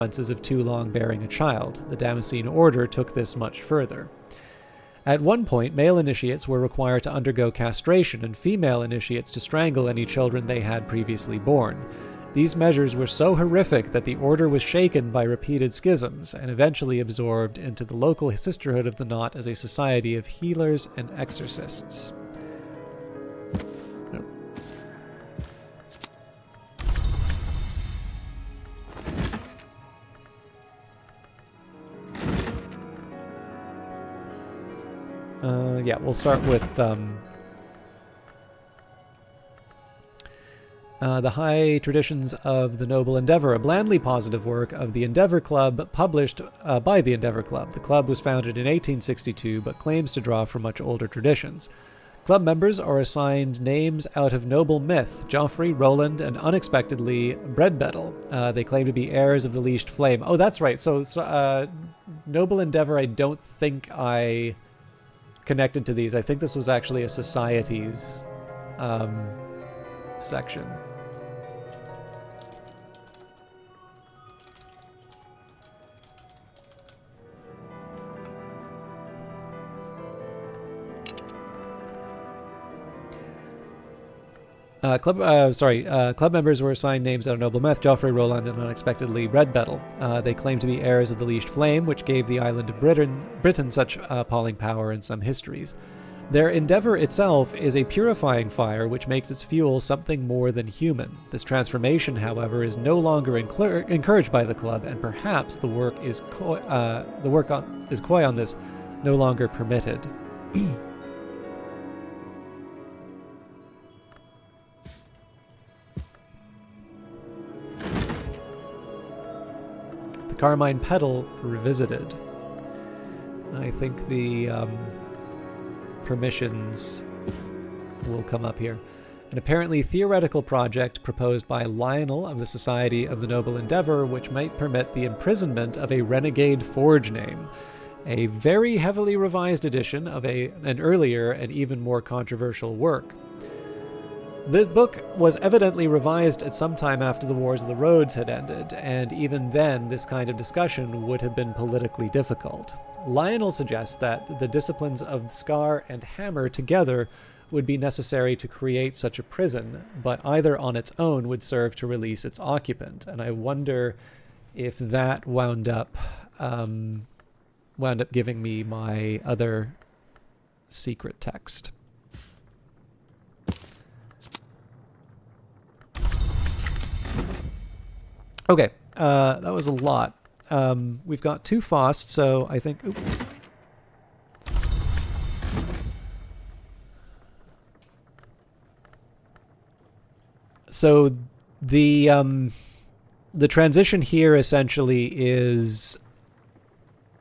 consequences of too long bearing a child. The Damascene order took this much further. At one point, male initiates were required to undergo castration and female initiates to strangle any children they had previously born. These measures were so horrific that the order was shaken by repeated schisms and eventually absorbed into the local Sisterhood of the Knot as a society of healers and exorcists. Yeah, we'll start with the High Traditions of the Noble Endeavor, a blandly positive work of the Endeavor Club, published by the Endeavor Club. The club was founded in 1862, but claims to draw from much older traditions. Club members are assigned names out of noble myth, Joffrey, Roland, and unexpectedly, Breadbettle. They claim to be heirs of the Leashed Flame. Oh, that's right. So Noble Endeavor, I don't think I connected to these. I think this was actually a society's section. Club members were assigned names out of noble myth, Joffrey, Roland, and unexpectedly Breadbettle. They claim to be heirs of the Leashed Flame, which gave the island of Britain such appalling power in some histories. Their endeavor itself is a purifying fire which makes its fuel something more than human. This transformation, however, is no longer encouraged by the club, and perhaps the work is coy on this, no longer permitted. Carmine Petal Revisited. I think the permissions will come up here. An apparently theoretical project proposed by Lionel of the Society of the Noble Endeavor, which might permit the imprisonment of a renegade forge name. A very heavily revised edition of an earlier and even more controversial work. The book was evidently revised at some time after the Wars of the Rhodes had ended, and even then this kind of discussion would have been politically difficult. Lionel suggests that the disciplines of Scar and Hammer together would be necessary to create such a prison, but either on its own would serve to release its occupant, and I wonder if that wound up giving me my other secret text. Okay, that was a lot. We've got 2 Faust, so I think... Oops. So the transition here essentially is...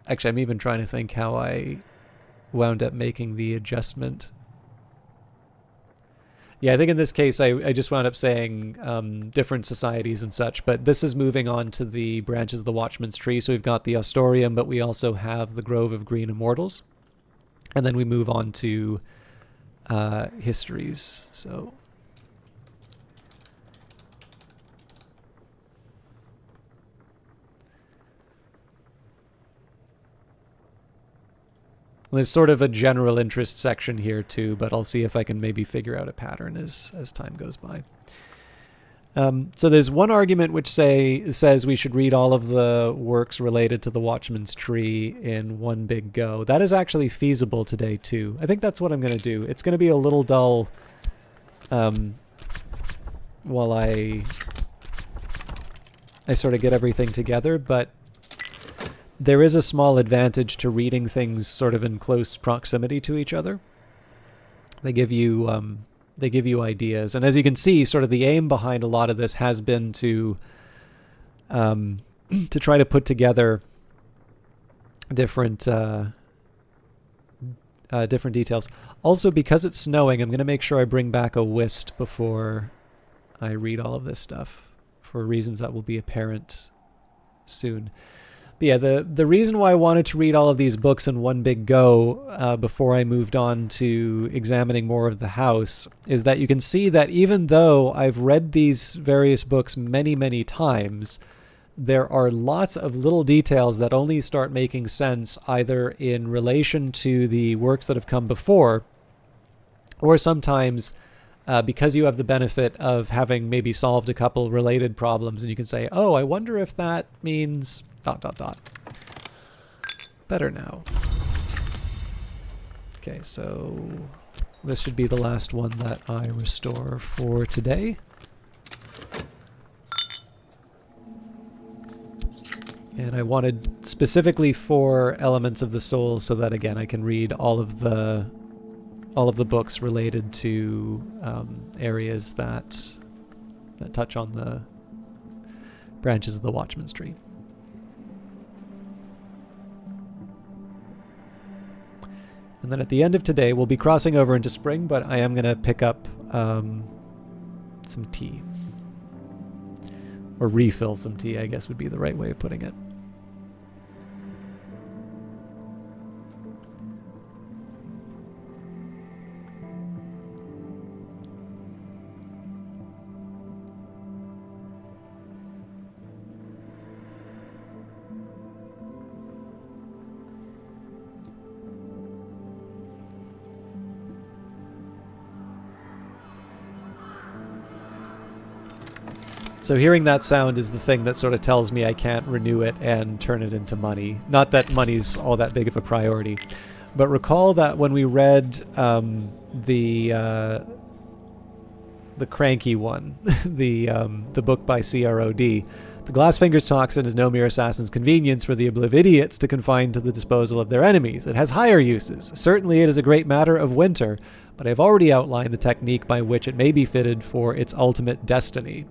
Actually, I'm even trying to think how I wound up making the adjustment. Yeah, I think in this case, I just wound up saying different societies and such, but this is moving on to the branches of the Watchman's Tree. So we've got the Ostorium, but we also have the Grove of Green Immortals. And then we move on to histories. So there's sort of a general interest section here too, but I'll see if I can maybe figure out a pattern as time goes by. So there's one argument which says we should read all of the works related to the Watchman's Tree in one big go. That is actually feasible today too. I think that's what I'm going to do. It's going to be a little dull while I sort of get everything together, but there is a small advantage to reading things sort of in close proximity to each other. They give you ideas, and as you can see, sort of the aim behind a lot of this has been to try to put together different details. Also, because it's snowing, I'm going to make sure I bring back a whist before I read all of this stuff, for reasons that will be apparent soon. But yeah, the reason why I wanted to read all of these books in one big go before I moved on to examining more of the house is that you can see that even though I've read these various books many, many times, there are lots of little details that only start making sense either in relation to the works that have come before, or sometimes because you have the benefit of having maybe solved a couple related problems, and you can say, oh, I wonder if that means ... Better now. Okay, so this should be the last one that I restore for today. And I wanted specifically 4 elements of the soul so that, again, I can read all of the books related to areas that touch on the branches of the Watchman's Tree. And then at the end of today, we'll be crossing over into spring, but I am going to pick up some tea. Or refill some tea, I guess would be the right way of putting it. So hearing that sound is the thing that sort of tells me I can't renew it and turn it into money. Not that money's all that big of a priority. But recall that when we read the cranky one, the book by CROD, the Glassfinger's toxin is no mere assassin's convenience for the Oblividiots to confine to the disposal of their enemies. It has higher uses. Certainly it is a great matter of winter, but I have already outlined the technique by which it may be fitted for its ultimate destiny.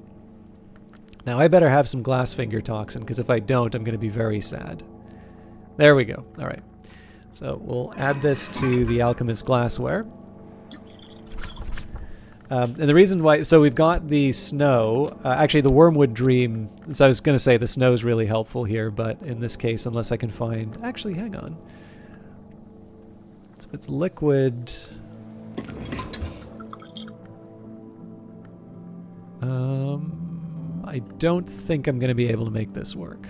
Now I better have some Glassfinger toxin, because if I don't, I'm going to be very sad. There we go. All right. So we'll add this to the Alchemist Glassware. And the reason why... So we've got the snow. Actually, the Wormwood Dream... So I was going to say the snow is really helpful here, but in this case, unless I can find... Actually, hang on. So it's liquid... I don't think I'm going to be able to make this work.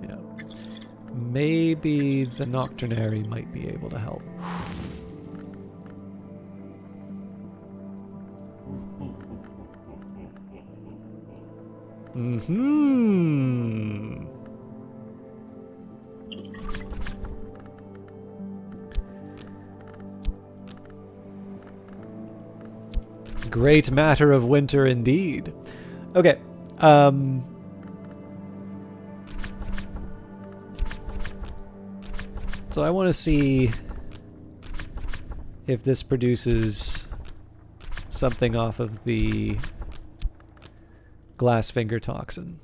Yeah. Maybe the Nocturnary might be able to help. Mm-hmm. Great matter of winter indeed. Okay. So I want to see if this produces something off of the Glassfinger toxin.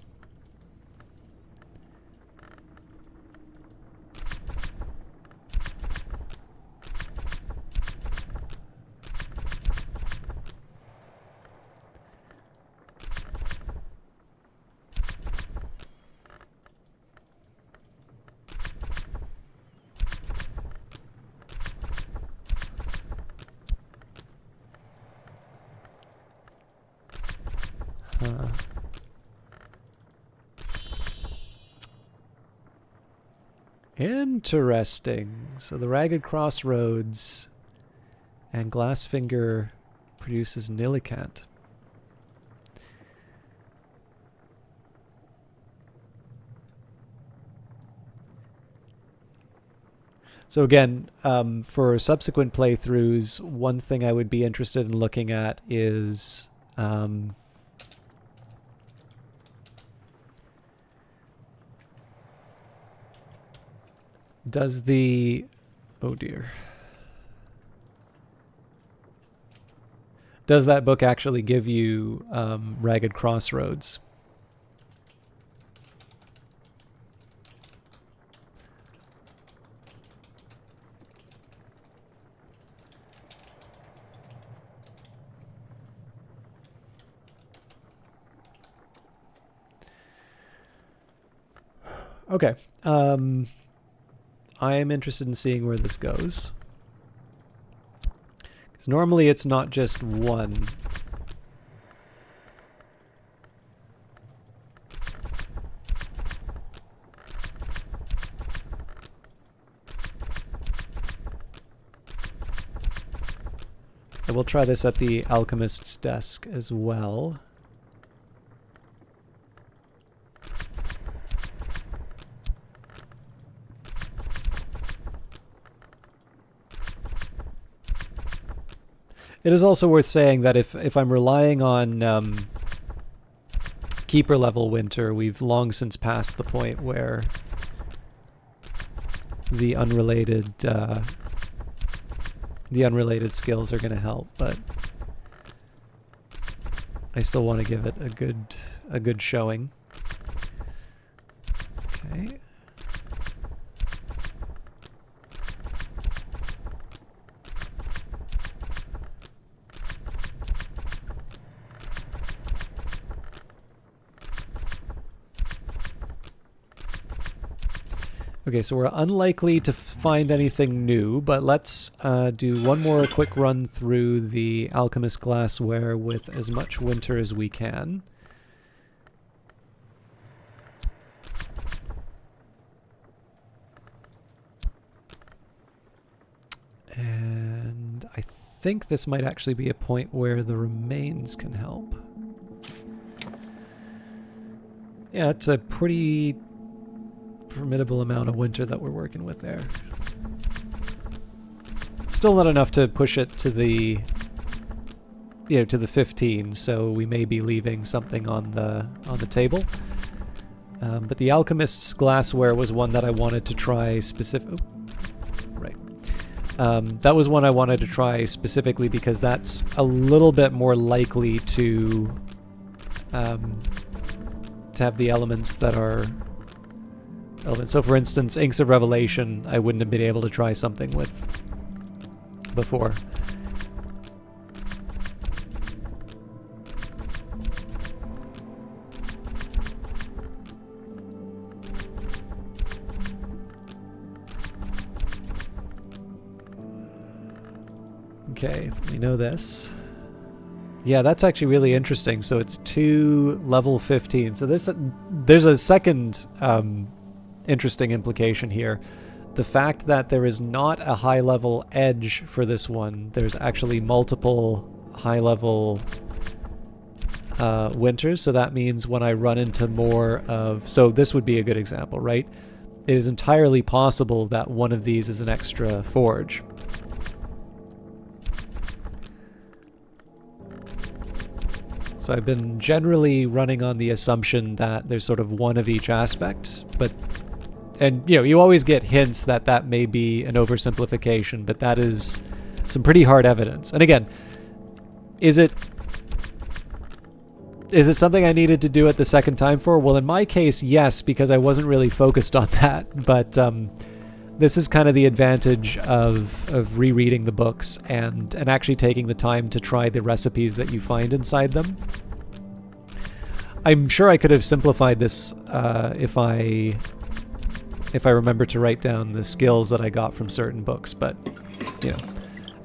Interesting. So the Ragged Crossroads and Glassfinger produces Nillikant. So again, for subsequent playthroughs, one thing I would be interested in looking at is does the... Oh dear. Does that book actually give you Ragged Crossroads? Okay. I am interested in seeing where this goes. Because normally it's not just one. I will try this at the alchemist's desk as well. It is also worth saying that if I'm relying on keeper level winter, we've long since passed the point where the unrelated skills are going to help, but I still want to give it a good showing. Okay. Okay, so we're unlikely to find anything new, but let's do one more quick run through the alchemist glassware with as much winter as we can. And I think this might actually be a point where the remains can help. Yeah, it's a pretty formidable amount of winter that we're working with there. Still not enough to push it to the to the 15, so we may be leaving something on the table. But the alchemist's glassware was one that I wanted to try that was one I wanted to try specifically because that's a little bit more likely to have the elements that are relevant. So for instance, Inks of Revelation, I wouldn't have been able to try something with before. Okay, we know this. Yeah, that's actually really interesting. So it's 2 level 15. So there's a second interesting implication here. The fact that there is not a high-level edge for this one. There's actually multiple high-level winters, so that means when I run into more of... So this would be a good example, right? It is entirely possible that one of these is an extra forge. So I've been generally running on the assumption that there's sort of one of each aspect, and you always get hints that that may be an oversimplification, but that is some pretty hard evidence. And again, is it something I needed to do it the second time for? Well, in my case, yes, because I wasn't really focused on that. But this is kind of the advantage of rereading the books and actually taking the time to try the recipes that you find inside them. I'm sure I could have simplified this if I remember to write down the skills that I got from certain books, but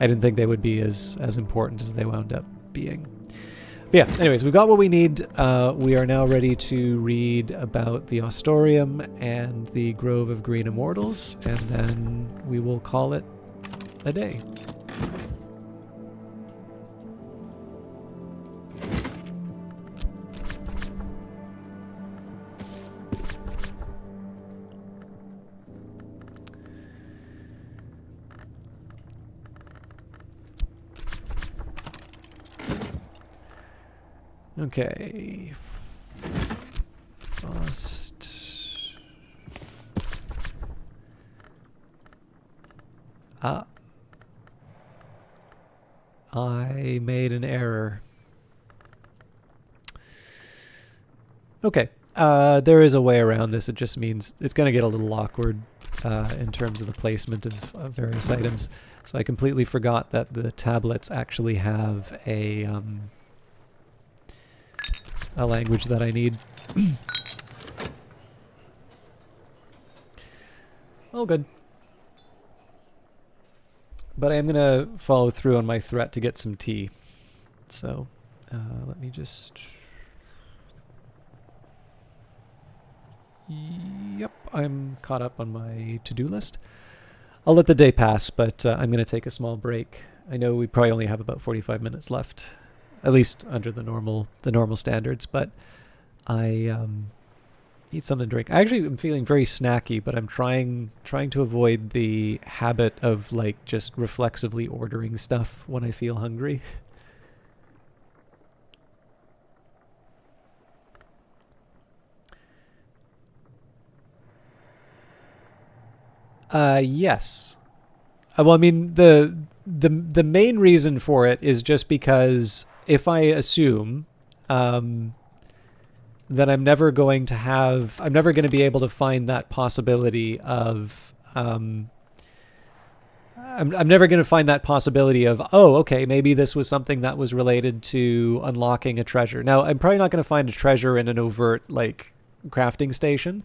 I didn't think they would be as important as they wound up being. But yeah, anyways, we've got what we need. We are now ready to read about the Ostorium and the Grove of Green Immortals, and then we will call it a day. Okay. Fast. I made an error. Okay. There is a way around this. It just means it's going to get a little awkward in terms of the placement of various items. So I completely forgot that the tablets actually have a language that I need. All good. But I am going to follow through on my threat to get some tea. So let me just... Yep, I'm caught up on my to-do list. I'll let the day pass, but I'm going to take a small break I know we probably only have about 45 minutes left, at least under the normal standards, but I need something to drink. I actually am feeling very snacky, but I'm trying to avoid the habit of like just reflexively ordering stuff when I feel hungry. Yes. Well, I mean the main reason for it is just because if I assume that I'm never going to be able to find that possibility of I'm never going to find that possibility of, oh, okay, maybe this was something that was related to unlocking a treasure. Now, I'm probably not going to find a treasure in an overt like crafting station,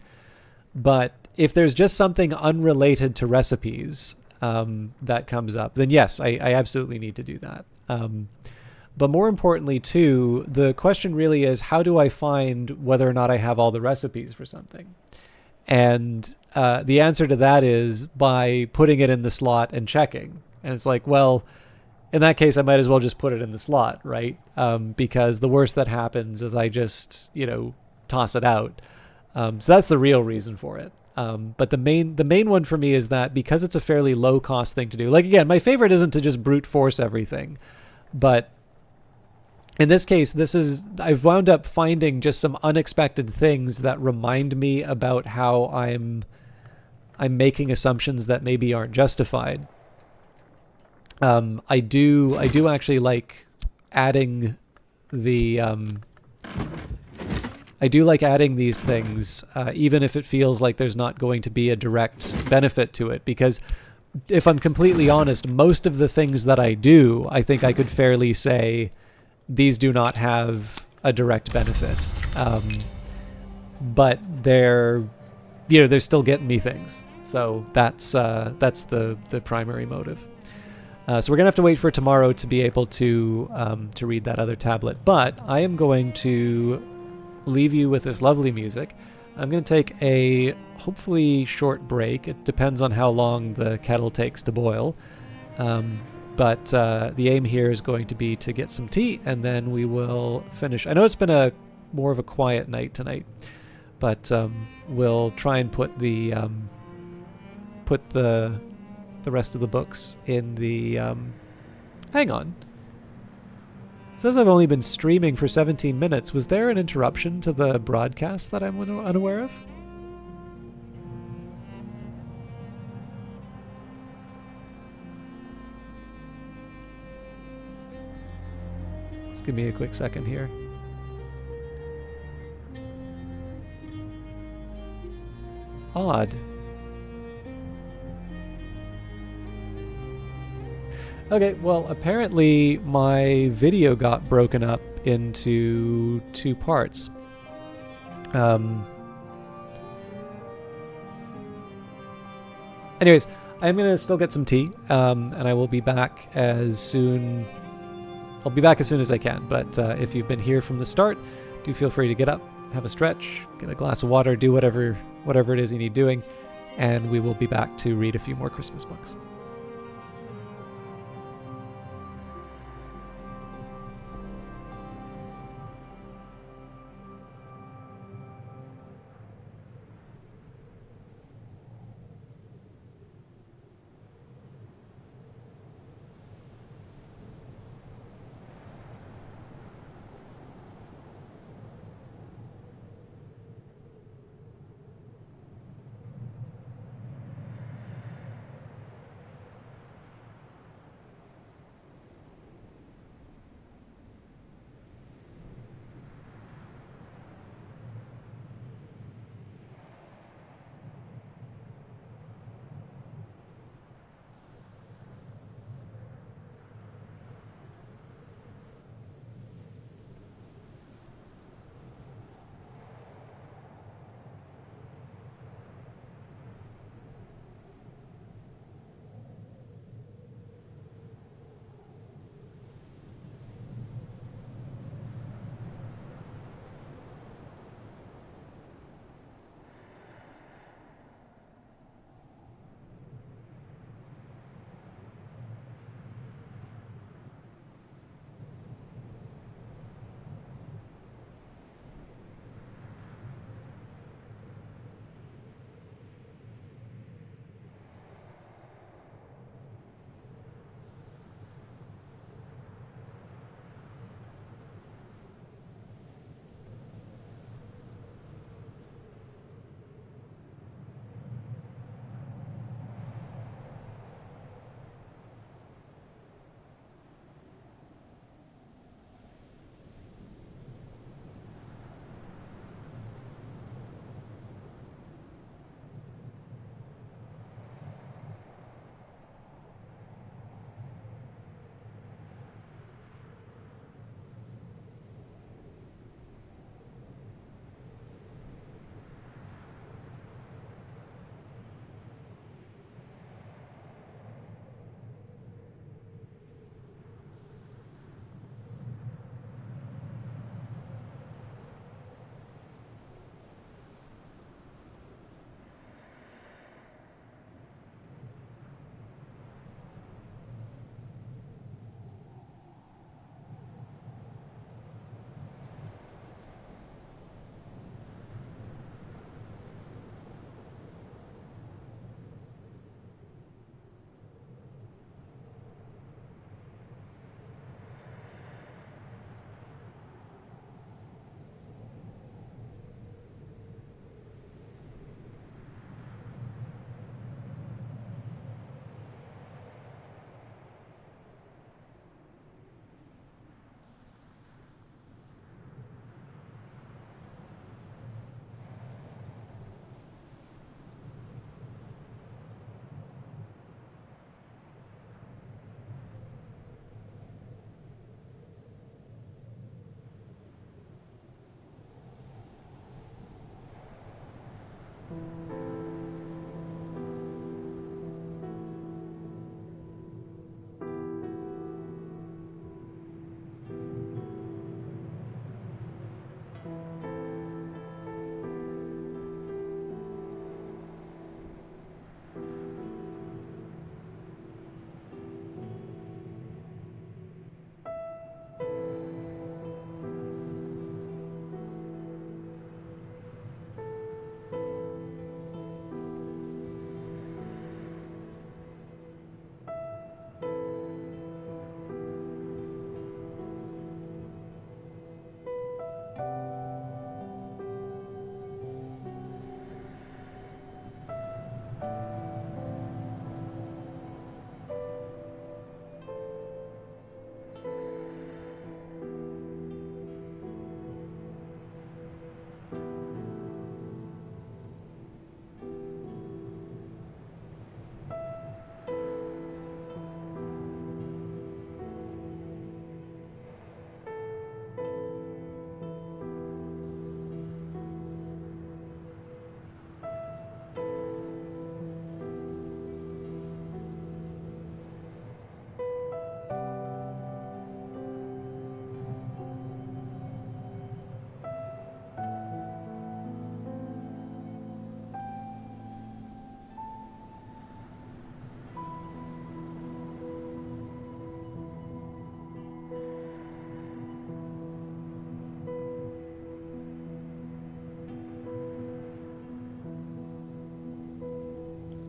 but if there's just something unrelated to recipes that comes up, then yes, I absolutely need to do that. But more importantly, too, the question really is, how do I find whether or not I have all the recipes for something? And the answer to that is by putting it in the slot and checking. And it's like, well, in that case, I might as well just put it in the slot, right? Because the worst that happens is I just, toss it out. So that's the real reason for it. But the main one for me is that because it's a fairly low cost thing to do. Like, again, my favorite isn't to just brute force everything, but in this case, I've wound up finding just some unexpected things that remind me about how I'm making assumptions that maybe aren't justified. I do actually like adding the I do like adding these things, even if it feels like there's not going to be a direct benefit to it, because if I'm completely honest, most of the things that I do, I think I could fairly say these do not have a direct benefit. But they're still getting me things. So that's the primary motive. So we're gonna have to wait for tomorrow to be able to read that other tablet. But I am going to leave you with this lovely music. I'm going to take a hopefully short break. It depends on how long the kettle takes to boil. But the aim here is going to be to get some tea, and then we will finish. I know it's been more of a quiet night tonight, but we'll try and put the rest of the books in the. Hang on. It says I've only been streaming for 17 minutes. Was there an interruption to the broadcast that I'm unaware of? Just give me a quick second here. Odd. Okay, well, apparently my video got broken up into 2 parts. Anyways, I'm going to still get some tea, and I will be back as soon... I'll be back as soon as I can, but if you've been here from the start, do feel free to get up, have a stretch, get a glass of water, do whatever it is you need doing, and we will be back to read a few more Christmas books.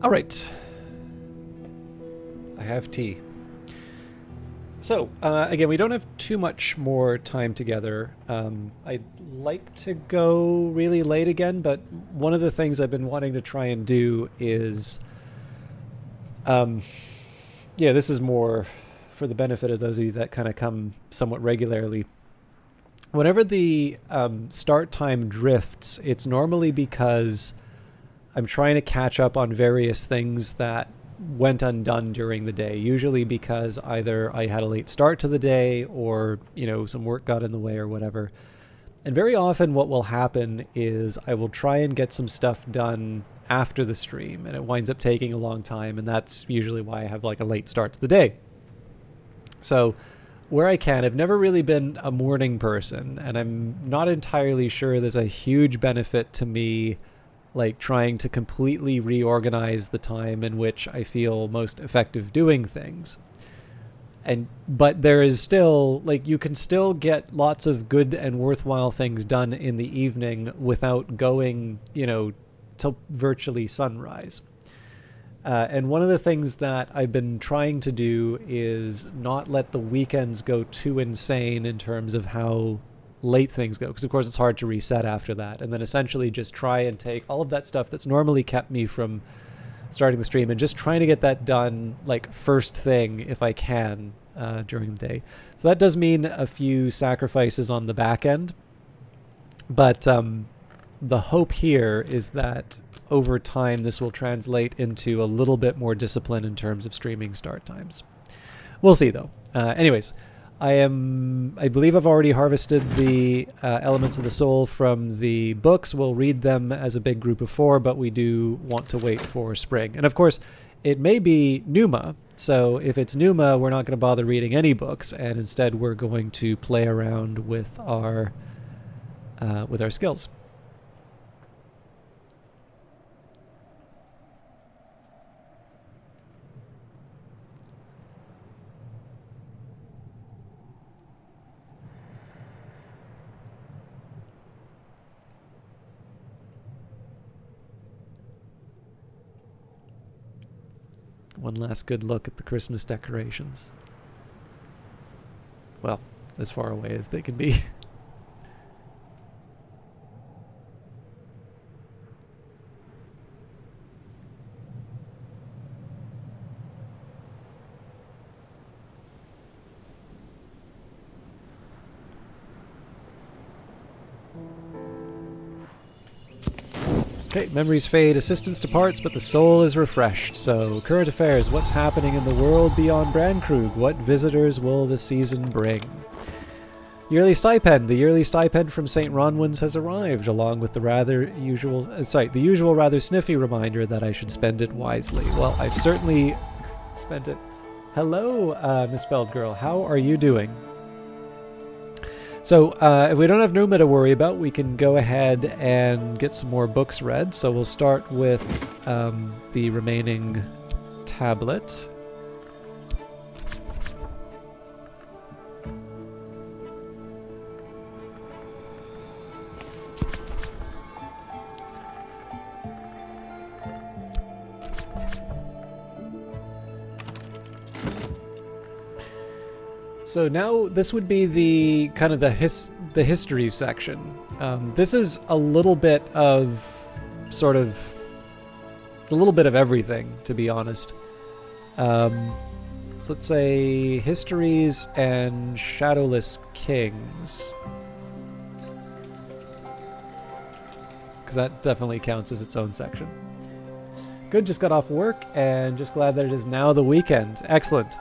All right. I have tea. So, again, we don't have too much more time together. I'd like to go really late again, but one of the things I've been wanting to try and do is, this is more for the benefit of those of you that kind of come somewhat regularly. Whenever the start time drifts, it's normally because I'm trying to catch up on various things that went undone during the day, usually because either I had a late start to the day or, some work got in the way or whatever. And very often what will happen is I will try and get some stuff done after the stream, and it winds up taking a long time, and that's usually why I have like a late start to the day. So where I can, I've never really been a morning person, and I'm not entirely sure there's a huge benefit to me like trying to completely reorganize the time in which I feel most effective doing things. But there is still, like, you can still get lots of good and worthwhile things done in the evening without going, till virtually sunrise. And one of the things that I've been trying to do is not let the weekends go too insane in terms of how late things go, because of course it's hard to reset after that, and then essentially just try and take all of that stuff that's normally kept me from starting the stream and just trying to get that done like first thing if I can during the day. So that does mean a few sacrifices on the back end, but the hope here is that over time this will translate into a little bit more discipline in terms of streaming start times. We'll see though. Anyways, I believe I've already harvested the Elements of the Soul from the books. We'll read them as a big group of 4, but we do want to wait for spring. And of course, it may be Numa. So if it's Numa, we're not going to bother reading any books, and instead we're going to play around with our skills. One last good look at the Christmas decorations. Well, as far away as they can be. Okay, memories fade, assistance departs, but the soul is refreshed. So, current affairs, what's happening in the world beyond Brandkrug? What visitors will the season bring? Yearly stipend. The yearly stipend from St. Ronwin's has arrived, along with the usual rather sniffy reminder that I should spend it wisely. Well, I've certainly spent it. Hello, Misspelled Girl. How are you doing? So if we don't have Numa to worry about, we can go ahead and get some more books read. So we'll start with the remaining tablet. So now this would be the kind of the history section. This is a little bit of it's a little bit of everything, to be honest. So let's say histories and Shadowless Kings, because that definitely counts as its own section. Good, just got off work and just glad that it is now the weekend. Excellent.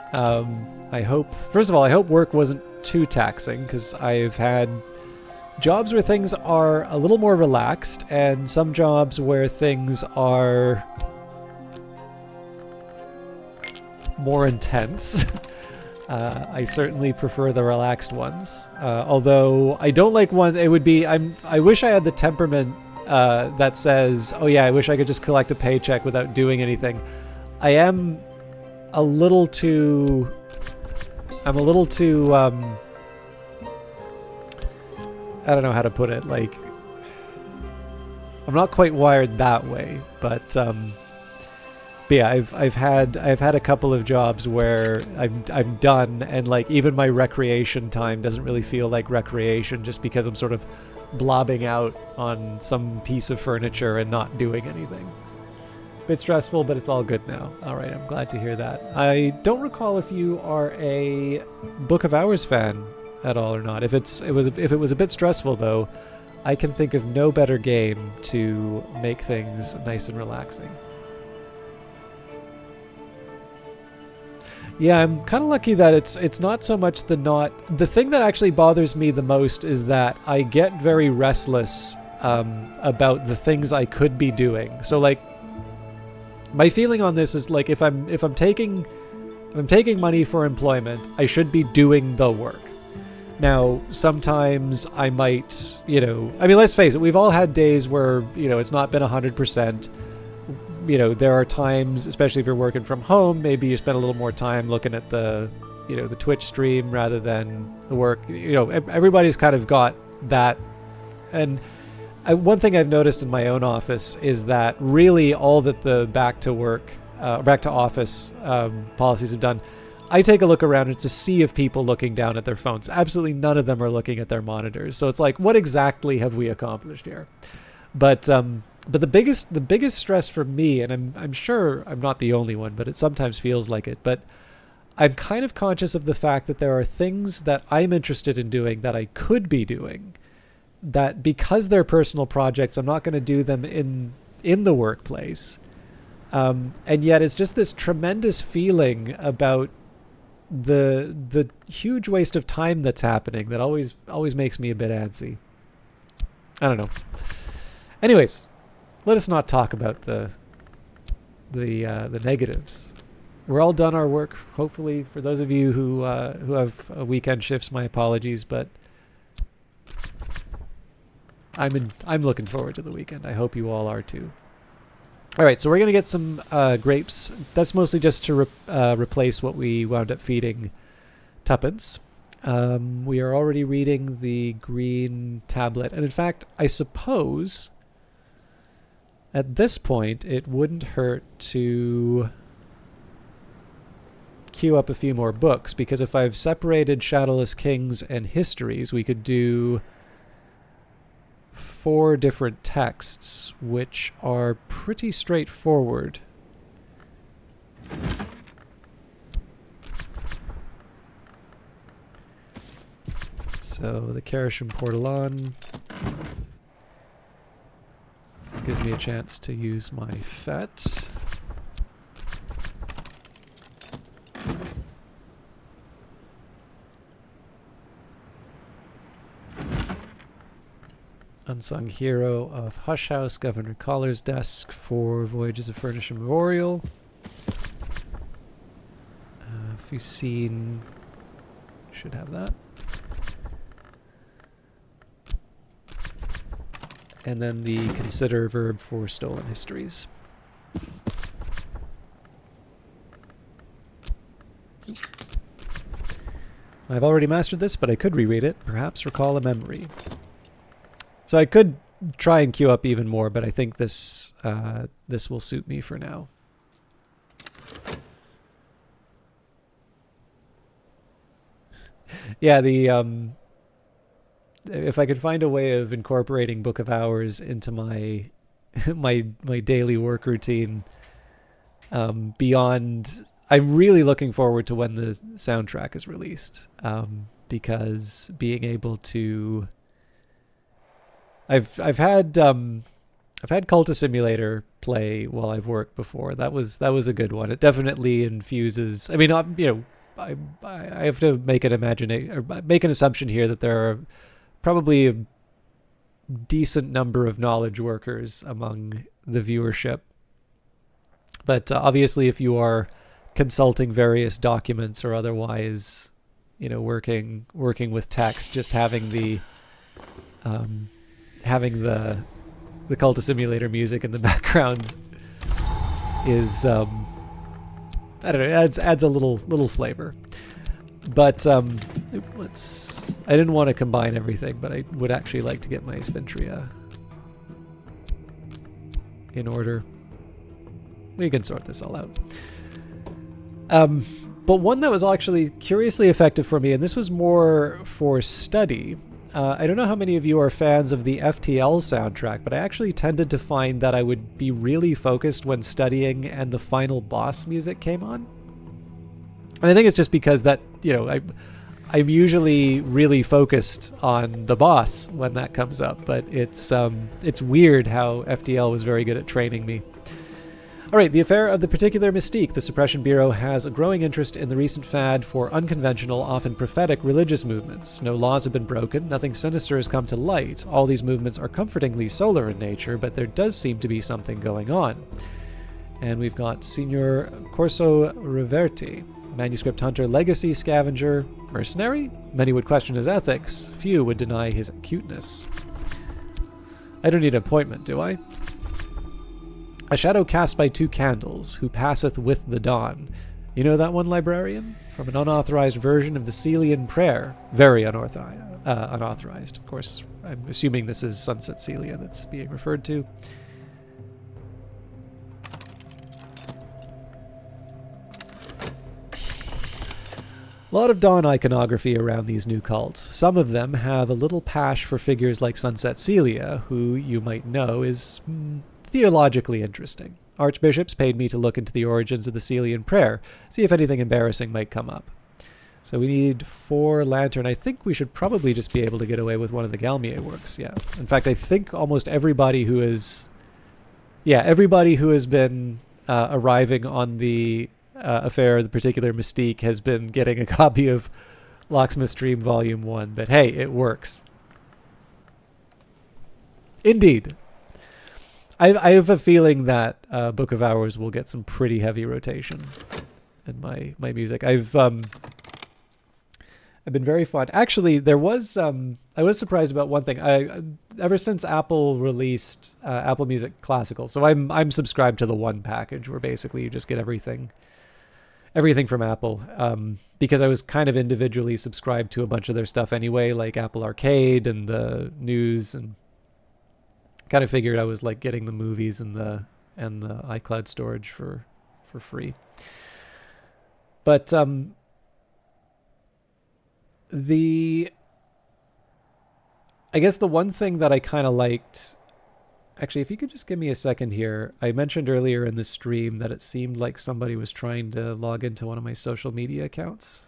I hope work wasn't too taxing, because I've had jobs where things are a little more relaxed and some jobs where things are more intense. I certainly prefer the relaxed ones. Although I don't like one, it would be, I wish I had the temperament that says, oh yeah, I wish I could just collect a paycheck without doing anything. I'm a little too I don't know how to put it, like, I'm not quite wired that way, but But yeah, I've had a couple of jobs where I'm done, and like even my recreation time doesn't really feel like recreation, just because I'm sort of blobbing out on some piece of furniture and not doing anything. Bit stressful, but it's all good now. All right, I'm glad to hear that. I don't recall if you are a Book of Hours fan at all or not. If it was a bit stressful though, I can think of no better game to make things nice and relaxing. Yeah, I'm kind of lucky that it's not so much the thing that actually bothers me the most is that I get very restless about the things I could be doing. So like, my feeling on this is like if I'm taking money for employment, I should be doing the work. Now, sometimes I might, I mean, let's face it, we've all had days where, it's not been 100%. There are times, especially if you're working from home, maybe you spend a little more time looking at the Twitch stream rather than the work. Everybody's kind of got that. And one thing I've noticed in my own office is that really all that the back to office policies have done, I take a look around, it's a sea of people looking down at their phones. Absolutely none of them are looking at their monitors. So it's like, what exactly have we accomplished here? But the biggest stress for me, and I'm sure I'm not the only one, but it sometimes feels like it, but I'm kind of conscious of the fact that there are things that I'm interested in doing that I could be doing, that because they're personal projects, I'm not going to do them in the workplace. And yet it's just this tremendous feeling about the huge waste of time that's happening that always makes me a bit antsy. I don't know. Anyways, let us not talk about the negatives. We're all done our work, hopefully. For those of you who have weekend shifts, my apologies, but I'm looking forward to the weekend. I hope you all are too. All right, so we're gonna get some grapes. That's mostly just to replace what we wound up feeding Tuppence. We are already reading the green tablet, and in fact, I suppose at this point it wouldn't hurt to queue up a few more books, because if I've separated Shadowless Kings and Histories, we could do 4 different texts, which are pretty straightforward. So the Carisham Portalon. This gives me a chance to use my FET. Unsung Hero of Hush House, Governor Collar's Desk for Voyages of Furnish and Memorial. If you've seen, should have that. And then the Consider verb for Stolen Histories. I've already mastered this, but I could reread it. Perhaps recall a memory. So I could try and queue up even more, but I think this this will suit me for now. Yeah, the if I could find a way of incorporating Book of Hours into my my daily work routine, beyond, I'm really looking forward to when the soundtrack is released, because being able to, I've had Cultist Simulator play while I've worked before. That was a good one. It definitely infuses. I mean, I have to make an assumption here that there are probably a decent number of knowledge workers among the viewership. But obviously, if you are consulting various documents or otherwise, working with text, just having the Cultist Simulator music in the background is I don't know, adds a little flavor. But I didn't want to combine everything, but I would actually like to get my Spintria in order. We can sort this all out. But one that was actually curiously effective for me, and this was more for study. I don't know how many of you are fans of the FTL soundtrack, but I actually tended to find that I would be really focused when studying and the final boss music came on. And I think it's just because that, I'm usually really focused on the boss when that comes up, but it's weird how FTL was very good at training me. All right, the affair of the particular mystique. The Suppression Bureau has a growing interest in the recent fad for unconventional, often prophetic religious movements. No laws have been broken, nothing sinister has come to light. All these movements are comfortingly solar in nature, but there does seem to be something going on. And we've got Signor Corso Reverti, manuscript hunter, legacy scavenger, mercenary? Many would question his ethics, few would deny his acuteness. I don't need an appointment, do I? A shadow cast by two candles, who passeth with the dawn. You know that one, librarian? From an unauthorized version of the Celian prayer. Very unauthorized. Of course, I'm assuming this is Sunset Celia that's being referred to. A lot of dawn iconography around these new cults. Some of them have a little pash for figures like Sunset Celia, who you might know is theologically interesting. Archbishops paid me to look into the origins of the Celian prayer, see if anything embarrassing might come up. So we need 4 lantern. I think we should probably just be able to get away with one of the Galmier works, yeah. In fact, I think almost everybody who is... Yeah, everybody who has been arriving on the affair of the particular mystique has been getting a copy of Locksmith's Dream Volume 1. But hey, it works. Indeed. I have a feeling that Book of Hours will get some pretty heavy rotation in my music. I've been very fond. Actually, there was I was surprised about one thing. Ever since Apple released Apple Music Classical, so I'm subscribed to the one package where basically you just get everything from Apple. Because I was kind of individually subscribed to a bunch of their stuff anyway, like Apple Arcade and the news, and kind of figured I was like getting the movies and the iCloud storage for free. But I guess the one thing that I kind of liked, actually, if you could just give me a second here. I mentioned earlier in the stream that it seemed like somebody was trying to log into one of my social media accounts.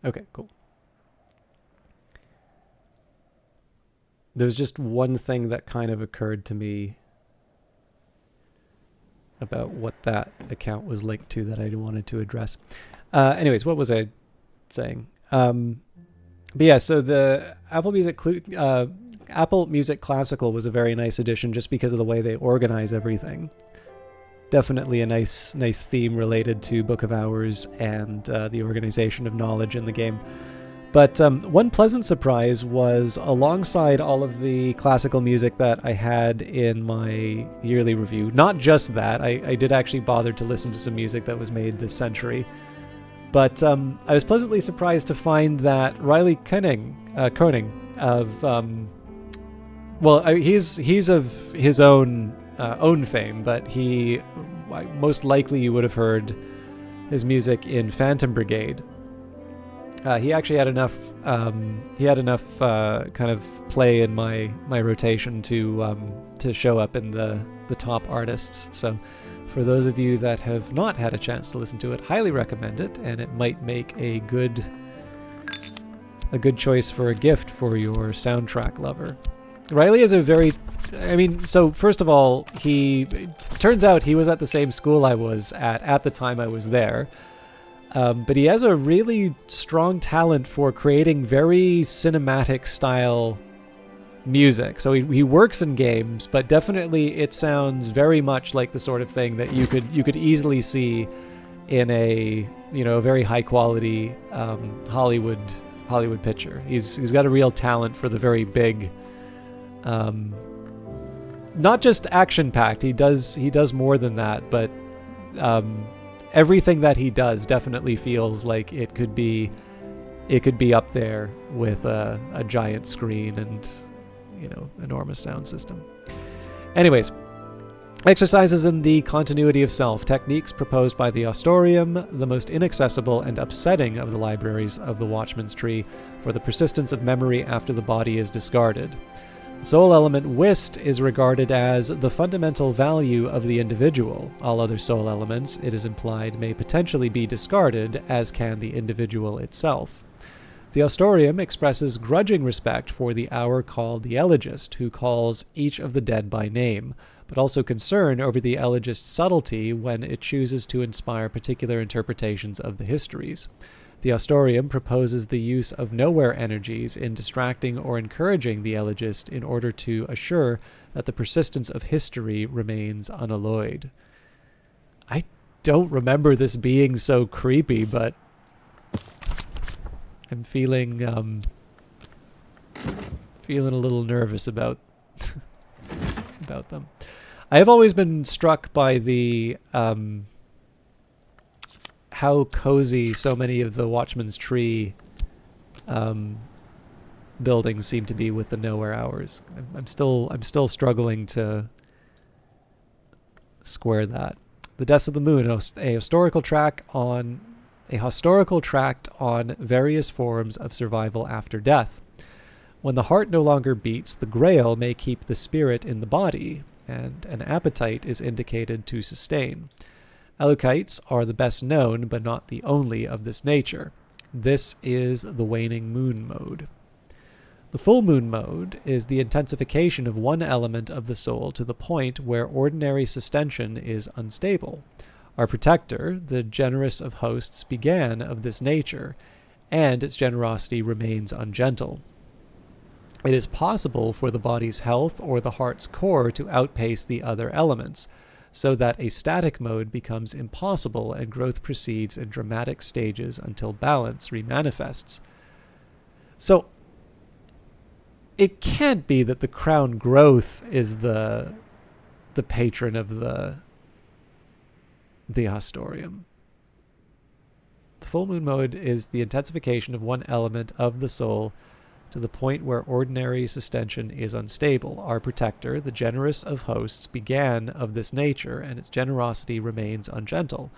Okay, cool. There's just one thing that kind of occurred to me about what that account was linked to that I wanted to address. Anyways, what was I saying? But yeah, so the Apple Music Classical was a very nice addition just because of the way they organize everything. Definitely a nice theme related to Book of Hours and the organization of knowledge in the game. But one pleasant surprise was alongside all of the classical music that I had in my yearly review, not just that, I did actually bother to listen to some music that was made this century. But I was pleasantly surprised to find that Riley Koenig of... he's of his own fame, but he most likely you would have heard his music in Phantom Brigade. He actually had enough kind of play in my rotation to show up in the top artists. So for those of you that have not had a chance to listen to it, highly recommend it, and it might make a good choice for a gift for your soundtrack lover. Riley is so first of all, Turns out he was at the same school I was at the time I was there. But he has a really strong talent for creating very cinematic style music. So he works in games, but definitely it sounds very much like the sort of thing that you could easily see in a very high quality Hollywood picture. He's got a real talent for the very big, not just action packed. He does more than that, but everything that he does definitely feels like it could be up there with a giant screen and enormous sound system. Anyways, exercises in the continuity of self, techniques proposed by the Ostorium, the most inaccessible and upsetting of the libraries of the Watchman's Tree for the persistence of memory after the body is discarded. Soul element Wist is regarded as the fundamental value of the individual. All other soul elements, it is implied, may potentially be discarded, as can the individual itself. The Ostorium expresses grudging respect for the hour called the Elegist, who calls each of the dead by name, but also concern over the Elegist's subtlety when it chooses to inspire particular interpretations of the histories. The Ostorium proposes the use of nowhere energies in distracting or encouraging the Elegist in order to assure that the persistence of history remains unalloyed. I don't remember this being so creepy, but I'm feeling a little nervous about them. I have always been struck by the how cozy so many of the Watchman's Tree buildings seem to be with the nowhere hours. I'm still struggling to square that. The Deaths of the Moon, a historical tract on various forms of survival after death. When the heart no longer beats, the Grail may keep the spirit in the body, and an appetite is indicated to sustain. Alukites are the best known, but not the only, of this nature. This is the waning moon mode. The full moon mode is the intensification of one element of the soul to the point where ordinary sustention is unstable. Our protector, the generous of hosts, began of this nature, and its generosity remains ungentle. It is possible for the body's health or the heart's core to outpace the other elements, so that a static mode becomes impossible and growth proceeds in dramatic stages until balance remanifests. So, it can't be that the crown growth is the patron of the Ostorium. The full moon mode is the intensification of one element of the soul to the point where ordinary sustention is unstable. Our protector, the generous of hosts, began of this nature, and its generosity remains ungentle.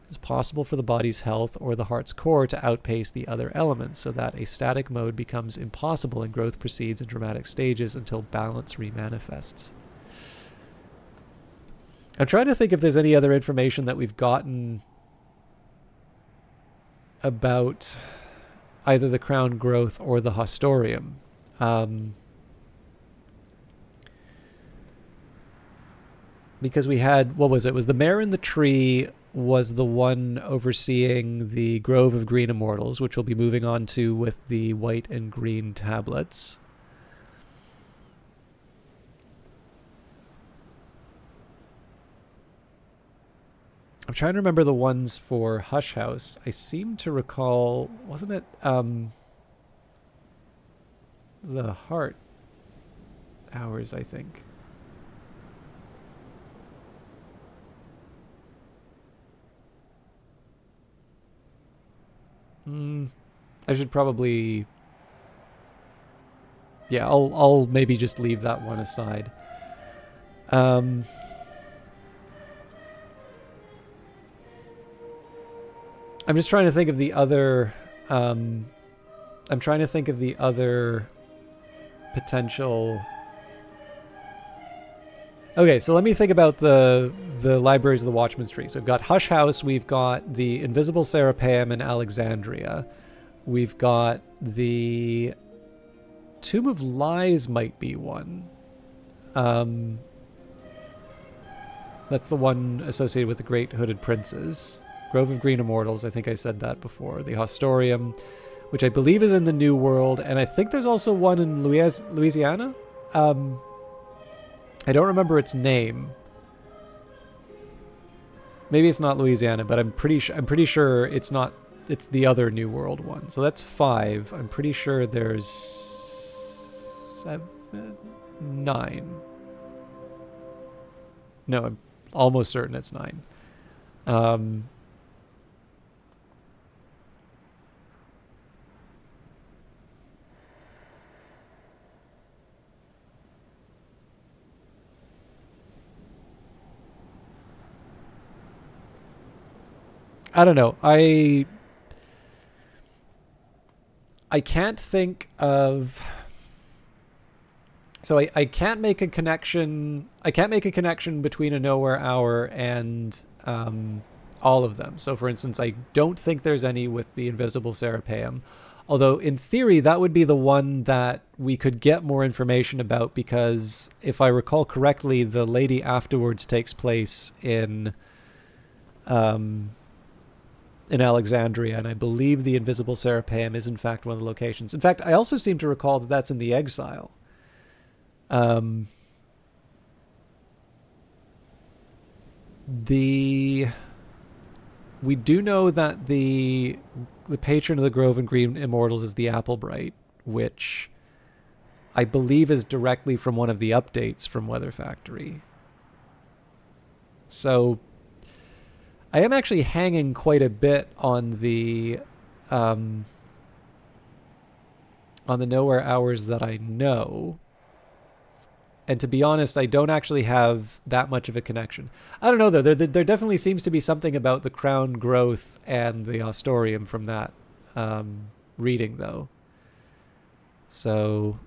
It is possible for the body's health or the heart's core to outpace the other elements, so that a static mode becomes impossible and growth proceeds in dramatic stages until balance remanifests. I'm trying to think if there's any other information that we've gotten about either the crown growth or the Ostorium. Because we had, what was it? Was the Mare in the Tree was the one overseeing the Grove of Green Immortals, which we'll be moving on to with the white and green tablets. I'm trying to remember the ones for Hush House. I seem to recall, wasn't it the Heart Hours, I think. I should probably... Yeah, I'll maybe just leave that one aside. I'm just trying to think of the other... I'm trying to think of the other potential... Okay, so let me think about the libraries of the Watchman's Tree. So we've got Hush House, we've got the Invisible Serapeum in Alexandria. We've got the Tomb of Lies might be one. That's the one associated with the Great Hooded Princes. Grove of Green Immortals, I think I said that before. The Hostorium, which I believe is in the New World, and I think there's also one in Louisiana. I don't remember its name. Maybe it's not Louisiana, but I'm pretty sure it's not. It's the other New World one. So that's 5. I'm pretty sure there's 7, 9. No, I'm almost certain it's 9. I don't know. I can't think of. So I can't make a connection. I can't make a connection between a Nowhere Hour and all of them. So for instance, I don't think there's any with the Invisible Serapeum. Although in theory, that would be the one that we could get more information about, because if I recall correctly, the Lady Afterwards takes place in Alexandria, and I believe the Invisible Serapeum is in fact one of the locations. In fact, I also seem to recall that that's in the Exile. We do know that the patron of the Grove and Green Immortals is the Applebright, which I believe is directly from one of the updates from Weather Factory. So I am actually hanging quite a bit on the Nowhere Hours that I know. And to be honest, I don't actually have that much of a connection. I don't know, though. There definitely seems to be something about the Crown Growth and the Ostorium from that reading, though. So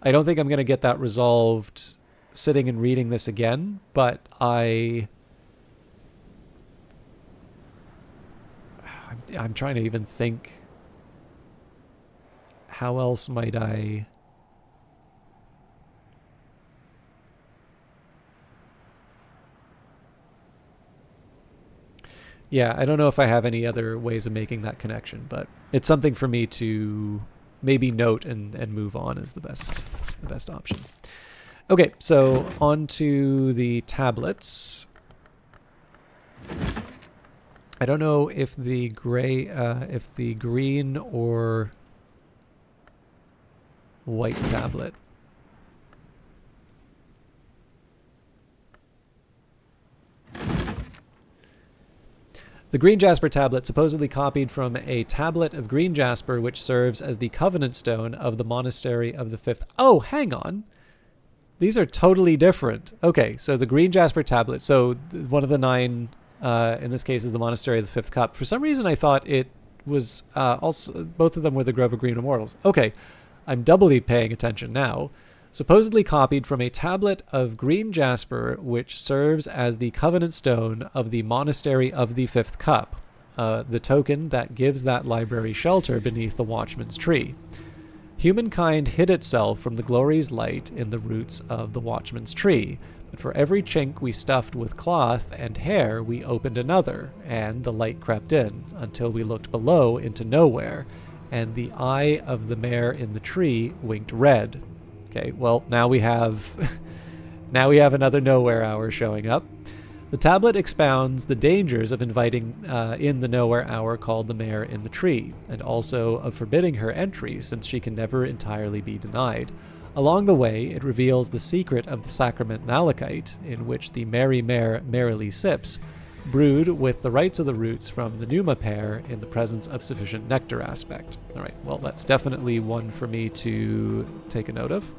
I don't think I'm going to get that resolved sitting and reading this again, but I'm trying to even think, how else might I... Yeah, I don't know if I have any other ways of making that connection, but it's something for me to maybe note and move on is the best option. Okay, so on to the tablets. I don't know if the green or white tablet. The green jasper tablet supposedly copied from a tablet of green jasper which serves as the covenant stone of the monastery of the fifth. Oh, hang on. These are totally different. Okay, so the green jasper tablet. So one of the 9, in this case, is the monastery of the fifth cup. For some reason, I thought it was also both of them were the Grove of Green Immortals. Okay, I'm doubly paying attention now. Supposedly copied from a tablet of green jasper which serves as the covenant stone of the monastery of the fifth cup, the token that gives that library shelter beneath the watchman's tree. Humankind hid itself from the glory's light in the roots of the watchman's tree, but for every chink we stuffed with cloth and hair we opened another, and the light crept in, until we looked below into nowhere, and the eye of the mare in the tree winked red. Okay, well, now we have another Nowhere Hour showing up. The tablet expounds the dangers of inviting in the Nowhere Hour called the Mare in the Tree, and also of forbidding her entry since she can never entirely be denied. Along the way, it reveals the secret of the sacrament malachite, in which the merry mare merrily sips, brewed with the rights of the roots from the Numa pear in the presence of sufficient nectar aspect. All right, well, that's definitely one for me to take a note of.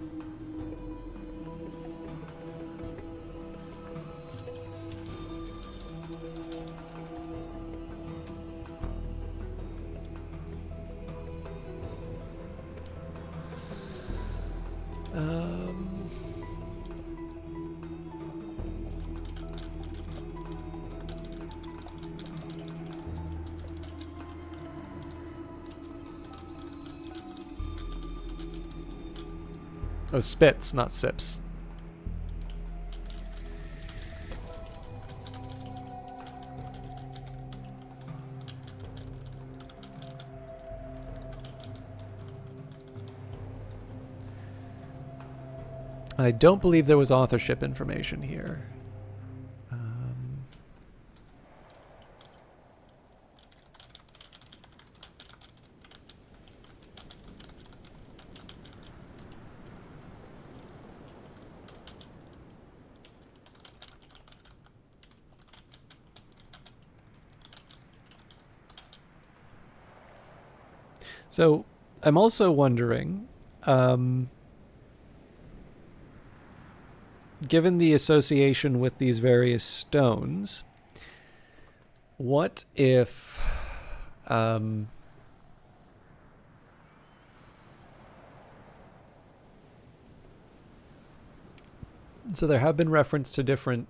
Oh, spits, not sips. I don't believe there was authorship information here. So I'm also wondering, given the association with these various stones, what if so there have been reference to different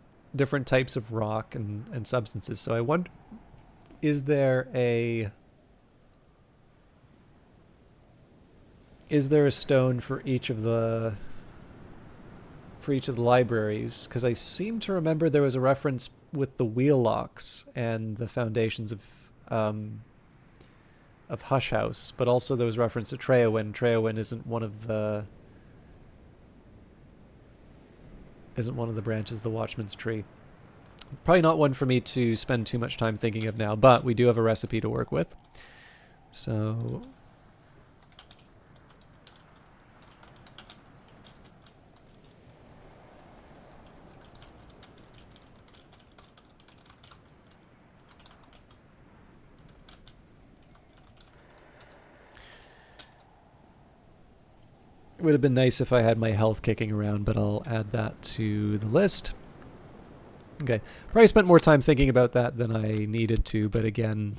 types of rock and substances. So I wonder, is there a stone for each of the libraries? Because I seem to remember there was a reference with the wheel locks and the foundations of Hush House, but also there was reference to Treowyn. Treowyn isn't one of the branches of the Watchman's Tree. Probably not one for me to spend too much time thinking of now, but we do have a recipe to work with. So it would have been nice if I had my health kicking around, but I'll add that to the list. Okay, probably spent more time thinking about that than I needed to, but again,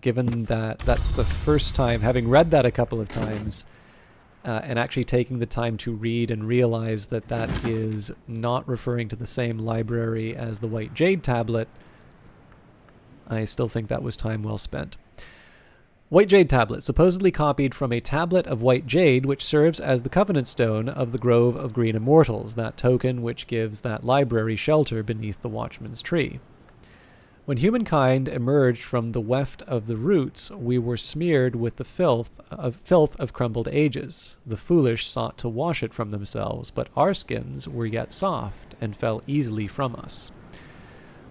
given that that's the first time, having read that a couple of times, and actually taking the time to read and realize that that is not referring to the same library as the White Jade tablet, I still think that was time well spent. White Jade tablet, supposedly copied from a tablet of white jade which serves as the covenant stone of the Grove of Green Immortals, that token which gives that library shelter beneath the Watchman's Tree. When humankind emerged from the weft of the roots, we were smeared with the filth of crumbled ages. The foolish sought to wash it from themselves, but our skins were yet soft and fell easily from us.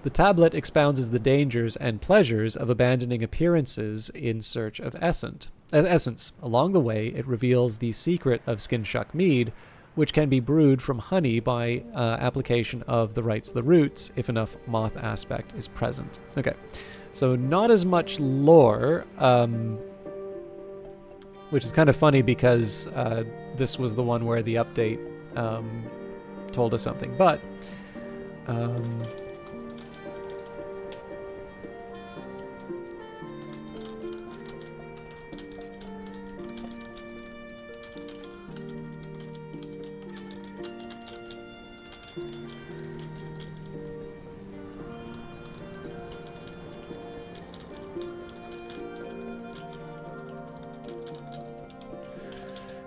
The tablet expounds the dangers and pleasures of abandoning appearances in search of essence. Along the way, it reveals the secret of Skinshuck Mead, which can be brewed from honey by application of the rites of the roots if enough moth aspect is present. Okay, so not as much lore, which is kind of funny because this was the one where the update told us something, but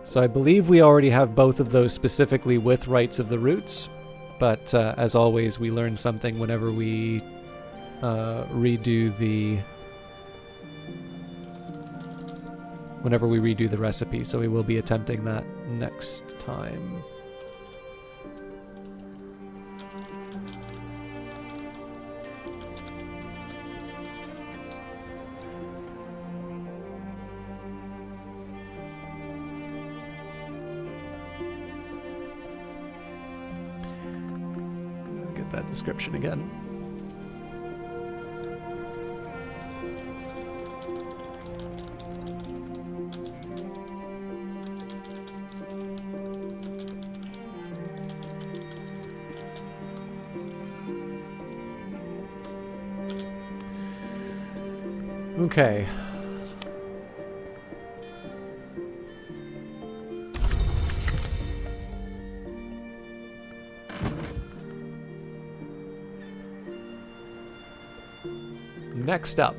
so I believe we already have both of those specifically with Rites of the Roots, but as always, we learn something whenever we redo the recipe, so we will be attempting that next time. That description again. Okay. Next up,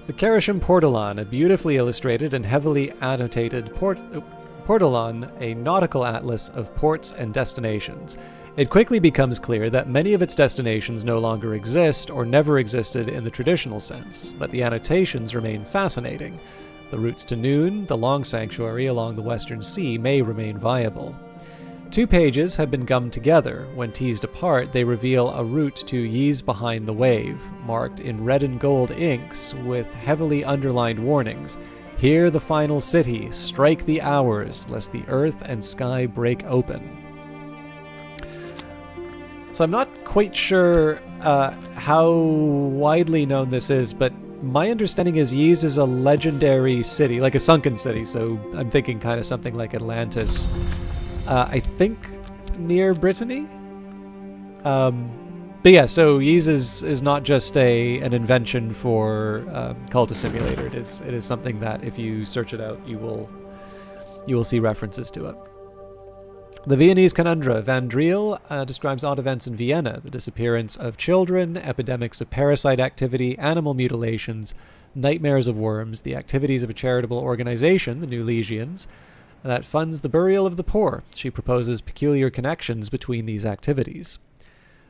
the Karashim Portolan, a beautifully illustrated and heavily annotated Portolan, a nautical atlas of ports and destinations. It quickly becomes clear that many of its destinations no longer exist or never existed in the traditional sense, but the annotations remain fascinating. The routes to Noon, the Long Sanctuary along the Western Sea, may remain viable. Two pages have been gummed together. When teased apart, they reveal a route to Ys Behind the Wave, marked in red and gold inks with heavily underlined warnings. Here the final city, strike the hours, lest the earth and sky break open. So I'm not quite sure how widely known this is, but my understanding is Ys is a legendary city, like a sunken city, so I'm thinking kind of something like Atlantis. I think near Brittany? But yeah, so Ys is not just an invention for Cultist Simulator. It is something that if you search it out, you will see references to it. The Viennese Conundra. Van Driel describes odd events in Vienna: the disappearance of children, epidemics of parasite activity, animal mutilations, nightmares of worms, the activities of a charitable organization, the New Legions, that funds the burial of the poor. She proposes peculiar connections between these activities.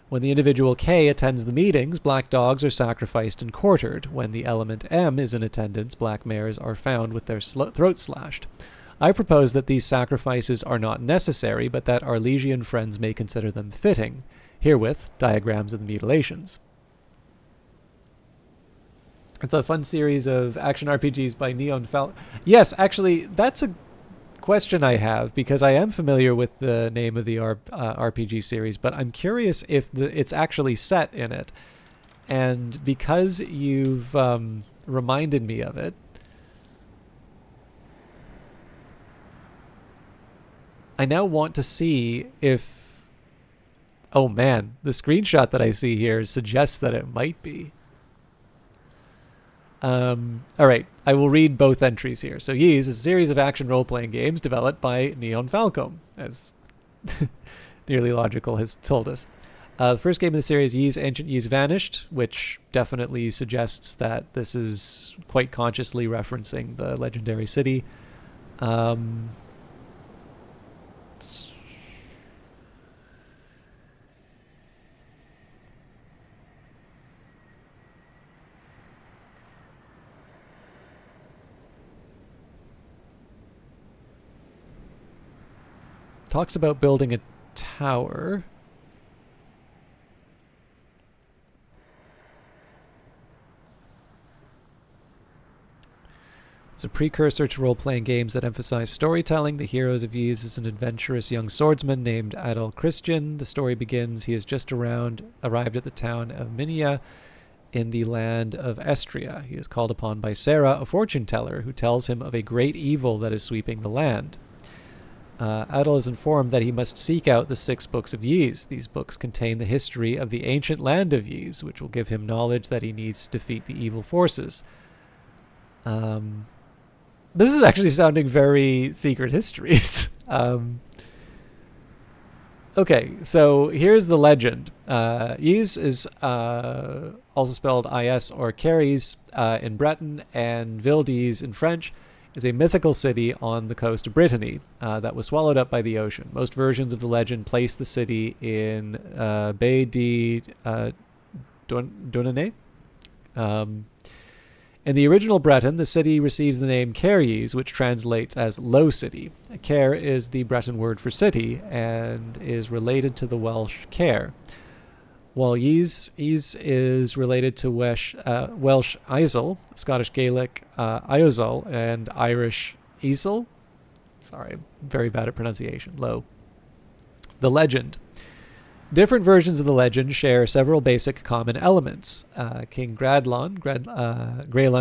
When the individual K attends the meetings, black dogs are sacrificed and quartered. When the element M is in attendance, black mares are found with their throats slashed. I propose that these sacrifices are not necessary, but that our Legion friends may consider them fitting. Herewith, diagrams of the mutilations. It's a fun series of action RPGs by Neon Falcon. Yes, actually, that's a question I have, because I am familiar with the name of the RPG series, but I'm curious if it's actually set in it. And because you've reminded me of it, I now want to see if... Oh man, the screenshot that I see here suggests that it might be. Alright, I will read both entries here. So Ys is a series of action role-playing games developed by Neon Falcom, as Nearly Logical has told us. The first game in the series, Ys Ancient Ys Vanished, which definitely suggests that this is quite consciously referencing the legendary city. Talks about building a tower. It's a precursor to role-playing games that emphasize storytelling. The heroes of Ys is an adventurous young swordsman named Adol Christian. The story begins. He has just arrived at the town of Minia in the land of Estria. He is called upon by Sarah, a fortune teller, who tells him of a great evil that is sweeping the land. Adol is informed that he must seek out the 6 books of Ys. These books contain the history of the ancient land of Ys, which will give him knowledge that he needs to defeat the evil forces. This is actually sounding very Secret Histories. Okay, so here's the legend. Ys is also spelled Is or Caries in Breton, and Ville-d'Ys in French, is a mythical city on the coast of Brittany that was swallowed up by the ocean. Most versions of the legend place the city in Baie de Douarnenez. In the original Breton, the city receives the name Caries, which translates as Low City. Cair is the Breton word for city and is related to the Welsh Cair. While Ys is related to Welsh Isel, Scottish Gaelic Iosel, and Irish Isel. Sorry, I'm very bad at pronunciation. Low. The legend. Different versions of the legend share several basic common elements. King Graelon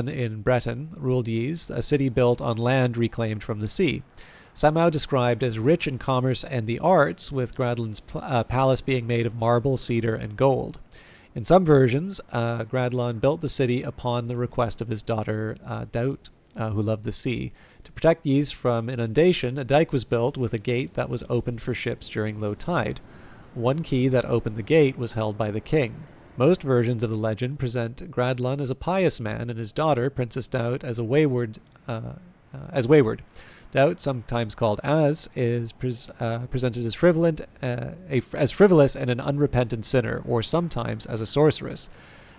in Breton ruled Ys, a city built on land reclaimed from the sea. Somehow described as rich in commerce and the arts, with Graelon's palace being made of marble, cedar, and gold. In some versions, Graelon built the city upon the request of his daughter Daut, who loved the sea. To protect Ys from inundation, a dike was built with a gate that was opened for ships during low tide. One key that opened the gate was held by the king. Most versions of the legend present Graelon as a pious man and his daughter, Princess Daut, as wayward. Daut, sometimes called Az, is presented as frivolous and an unrepentant sinner, or sometimes as a sorceress.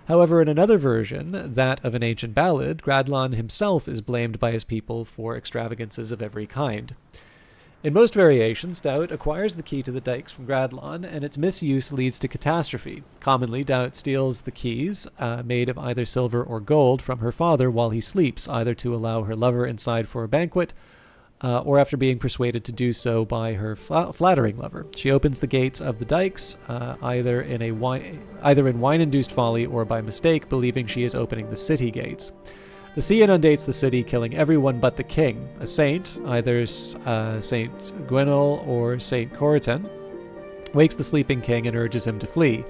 However, in another version, that of an ancient ballad, Graelon himself is blamed by his people for extravagances of every kind. In most variations, Dowd acquires the key to the dikes from Gradlon, and its misuse leads to catastrophe. Commonly, Dowd steals the keys, made of either silver or gold, from her father while he sleeps, either to allow her lover inside for a banquet, or after being persuaded to do so by her flattering lover. She opens the gates of the dikes, either in wine-induced folly or by mistake, believing she is opening the city gates. The sea inundates the city, killing everyone but the king. A saint, either Saint Gwynol or Saint Coritan, wakes the sleeping king and urges him to flee.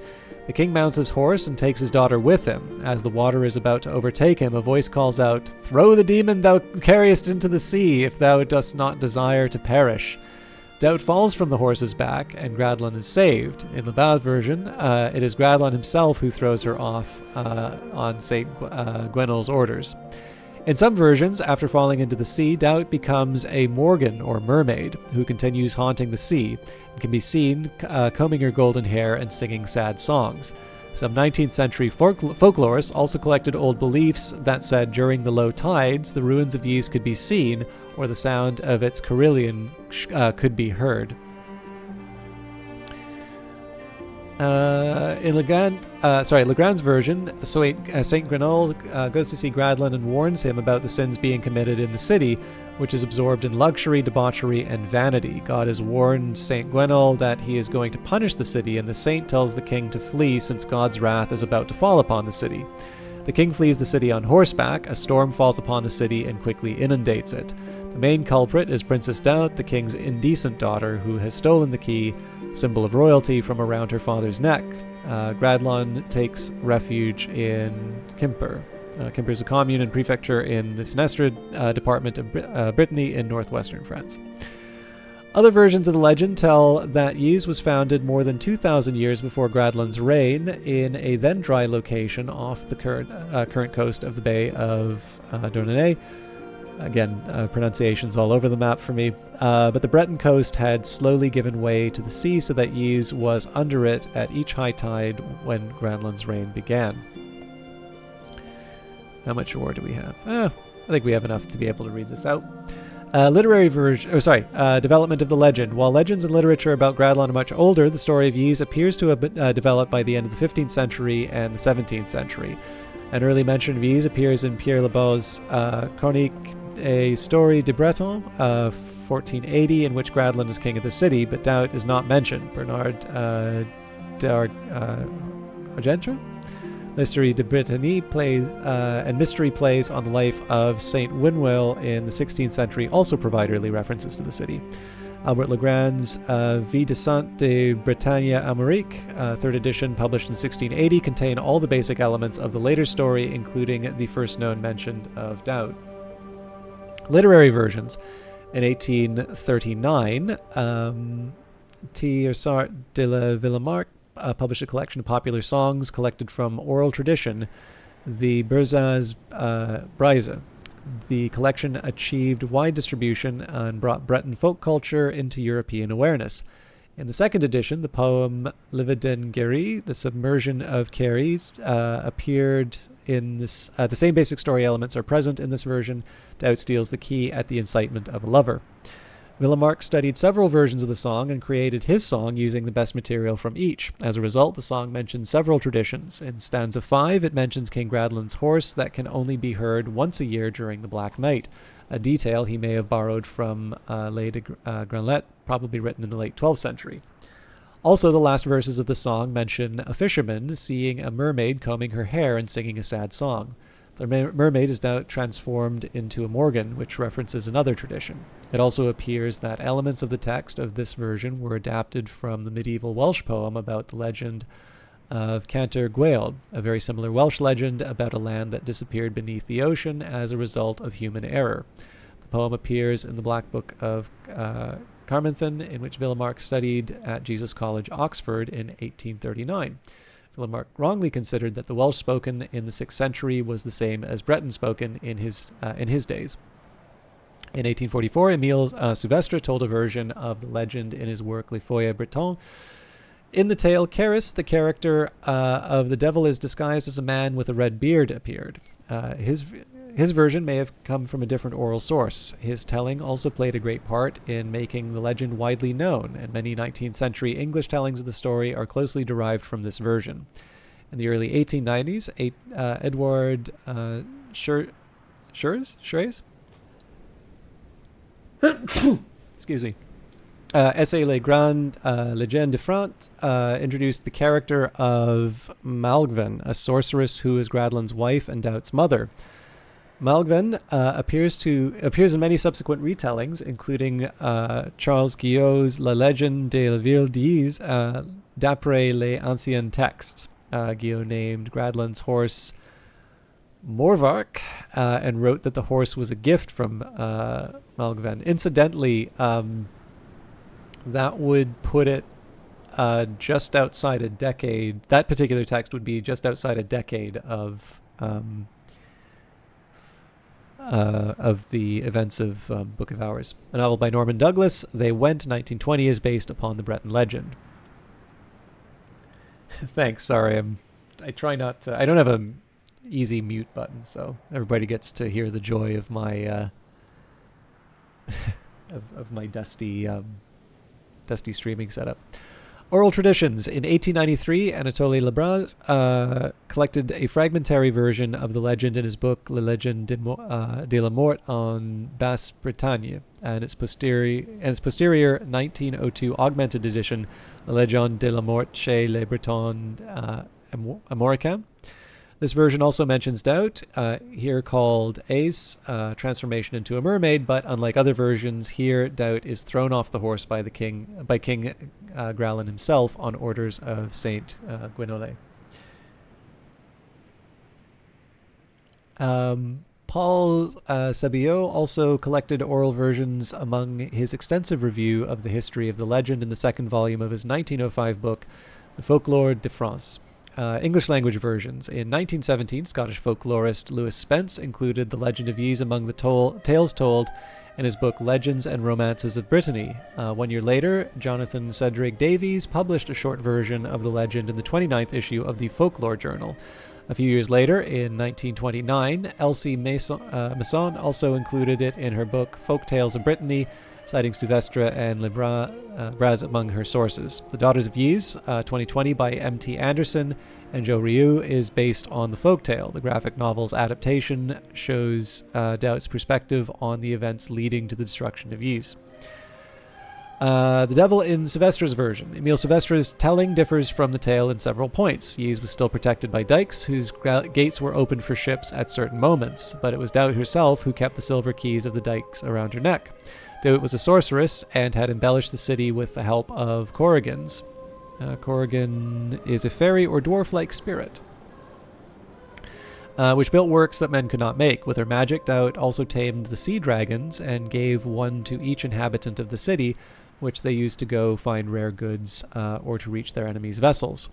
The king mounts his horse and takes his daughter with him. As the water is about to overtake him, a voice calls out, "Throw the demon thou carriest into the sea, if thou dost not desire to perish." Dowd falls from the horse's back, and Gradlon is saved. In the Bad version, it is Gradlon himself who throws her off on St. Gwynol's orders. In some versions, after falling into the sea, Dowd becomes a Morgan, or mermaid, who continues haunting the sea, and can be seen combing her golden hair and singing sad songs. Some 19th century folklorists also collected old beliefs that said during the low tides, the ruins of Ys could be seen, or the sound of its carillon could be heard. In Legrand's version, Saint Gwynol goes to see Gradlon and warns him about the sins being committed in the city, which is absorbed in luxury, debauchery, and vanity. God has warned Saint Gwynol that he is going to punish the city, and the saint tells the king to flee since God's wrath is about to fall upon the city. The king flees the city on horseback. A storm falls upon the city and quickly inundates it. The main culprit is Princess Dowd, the king's indecent daughter, who has stolen the key, symbol of royalty, from around her father's neck. Gradlon takes refuge in Quimper. Quimper is a commune and prefecture in the Fenestre department of Brittany in northwestern France. Other versions of the legend tell that Ys was founded more than 2,000 years before Gradlon's reign in a then dry location off the current coast of the Bay of Douarnenez. Again, pronunciations all over the map for me. But the Breton coast had slowly given way to the sea so that Ys was under it at each high tide when Gradlon's reign began. How much more do we have? I think we have enough to be able to read this out. Development of the legend. While legends and literature about Gradlon are much older, the story of Ys appears to have been developed by the end of the 15th century and the 17th century. An early mention of Ys appears in Pierre Lebau's Chronique et Histoire de Breton, 1480, in which Gradlon is king of the city, but Dowd is not mentioned. Bernard d'Argentre? L'Histoire de Brittany plays and mystery plays on the life of Saint Wynwyl in the 16th century also provide early references to the city. Albert Legrand's Vie de Saint de Bretagne Amérique, 3rd edition, published in 1680, contain all the basic elements of the later story, including the first known mention of Dowd. Literary versions. In 1839, Tiersart de la Villemarque published a collection of popular songs collected from oral tradition, the Berzaz Breize. The collection achieved wide distribution and brought Breton folk culture into European awareness. In the 2nd edition, the poem Liveden Guéry, The Submersion of Caries, appeared in this. The same basic story elements are present in this version. Dowd steals the key at the incitement of a lover. Villemarque studied several versions of the song and created his song using the best material from each. As a result, the song mentions several traditions. In stanza 5, it mentions King Gradlon's horse that can only be heard once a year during the Black Night, a detail he may have borrowed from Les de Granlet, probably written in the late 12th century. Also, the last verses of the song mention a fisherman seeing a mermaid combing her hair and singing a sad song. The mermaid is now transformed into a Morgan, which references another tradition. It also appears that elements of the text of this version were adapted from the medieval Welsh poem about the legend of Cantor Gwaelod, a very similar Welsh legend about a land that disappeared beneath the ocean as a result of human error. The poem appears in the Black Book of Carmarthen, in which Villemarque studied at Jesus College, Oxford in 1839. Villemarque wrongly considered that the Welsh spoken in the 6th century was the same as Breton spoken in his days. In 1844, Emile Souvestre told a version of the legend in his work Les Feuilles Bretons. In the tale, Caris, the character of the devil is disguised as a man with a red beard, appeared. his version may have come from a different oral source. His telling also played a great part in making the legend widely known, and many 19th century English tellings of the story are closely derived from this version. In the early 1890s, Edward Schreis? Excuse me. Essay Les Grandes Légendes de France introduced the character of Malgven, a sorceress who is Gradland's wife and Doubt's mother. Malgven appears in many subsequent retellings, including Charles Guyot's La Légende de la Ville d'Ise, d'après les anciens textes. Guyot named Gradland's horse Morvark and wrote that the horse was a gift from Malgven. Incidentally, that would put it just outside a decade. That particular text would be just outside a decade of the events of Book of Hours. A novel by Norman Douglas, They Went, 1920, is based upon the Breton legend. Thanks. Sorry, I try not to. I don't have a easy mute button, so everybody gets to hear the joy of my of my dusty streaming setup. Oral traditions. In 1893, Anatole Lebras collected a fragmentary version of the legend in his book La Légende de la Mort en Basse-Bretagne, and its posterior 1902 augmented edition, La Légende de la Mort chez les Bretons Armoricains. This version also mentions Doubt, here called Ace, transformation into a mermaid, but unlike other versions, here Doubt is thrown off the horse by King Growlin himself on orders of Saint Guenole. Paul Sebillot also collected oral versions among his extensive review of the history of the legend in the second volume of his 1905 book, The Folklore de France. English language versions. In 1917, Scottish folklorist Lewis Spence included the legend of Ys among the tales told in his book Legends and Romances of Brittany. 1 year later, Jonathan Cedric Davies published a short version of the legend in the 29th issue of the Folklore Journal. A few years later, in 1929, Elsie Masson also included it in her book Folk Tales of Brittany, citing Souvestre and Lebras among her sources. The Daughters of Ys, 2020 by M.T. Anderson and Joe Ryu, is based on the folktale. The graphic novel's adaptation shows Doubt's perspective on the events leading to the destruction of Ys. The Devil in Souvestre's version. Emile Souvestre's telling differs from the tale in several points. Ys was still protected by dikes, whose gates were opened for ships at certain moments, but it was Doubt herself who kept the silver keys of the dikes around her neck. Doubt was a sorceress and had embellished the city with the help of Corrigans. Corrigan is a fairy or dwarf-like spirit, which built works that men could not make. With her magic, Doubt also tamed the sea dragons and gave one to each inhabitant of the city, which they used to go find rare goods or to reach their enemies' vessels.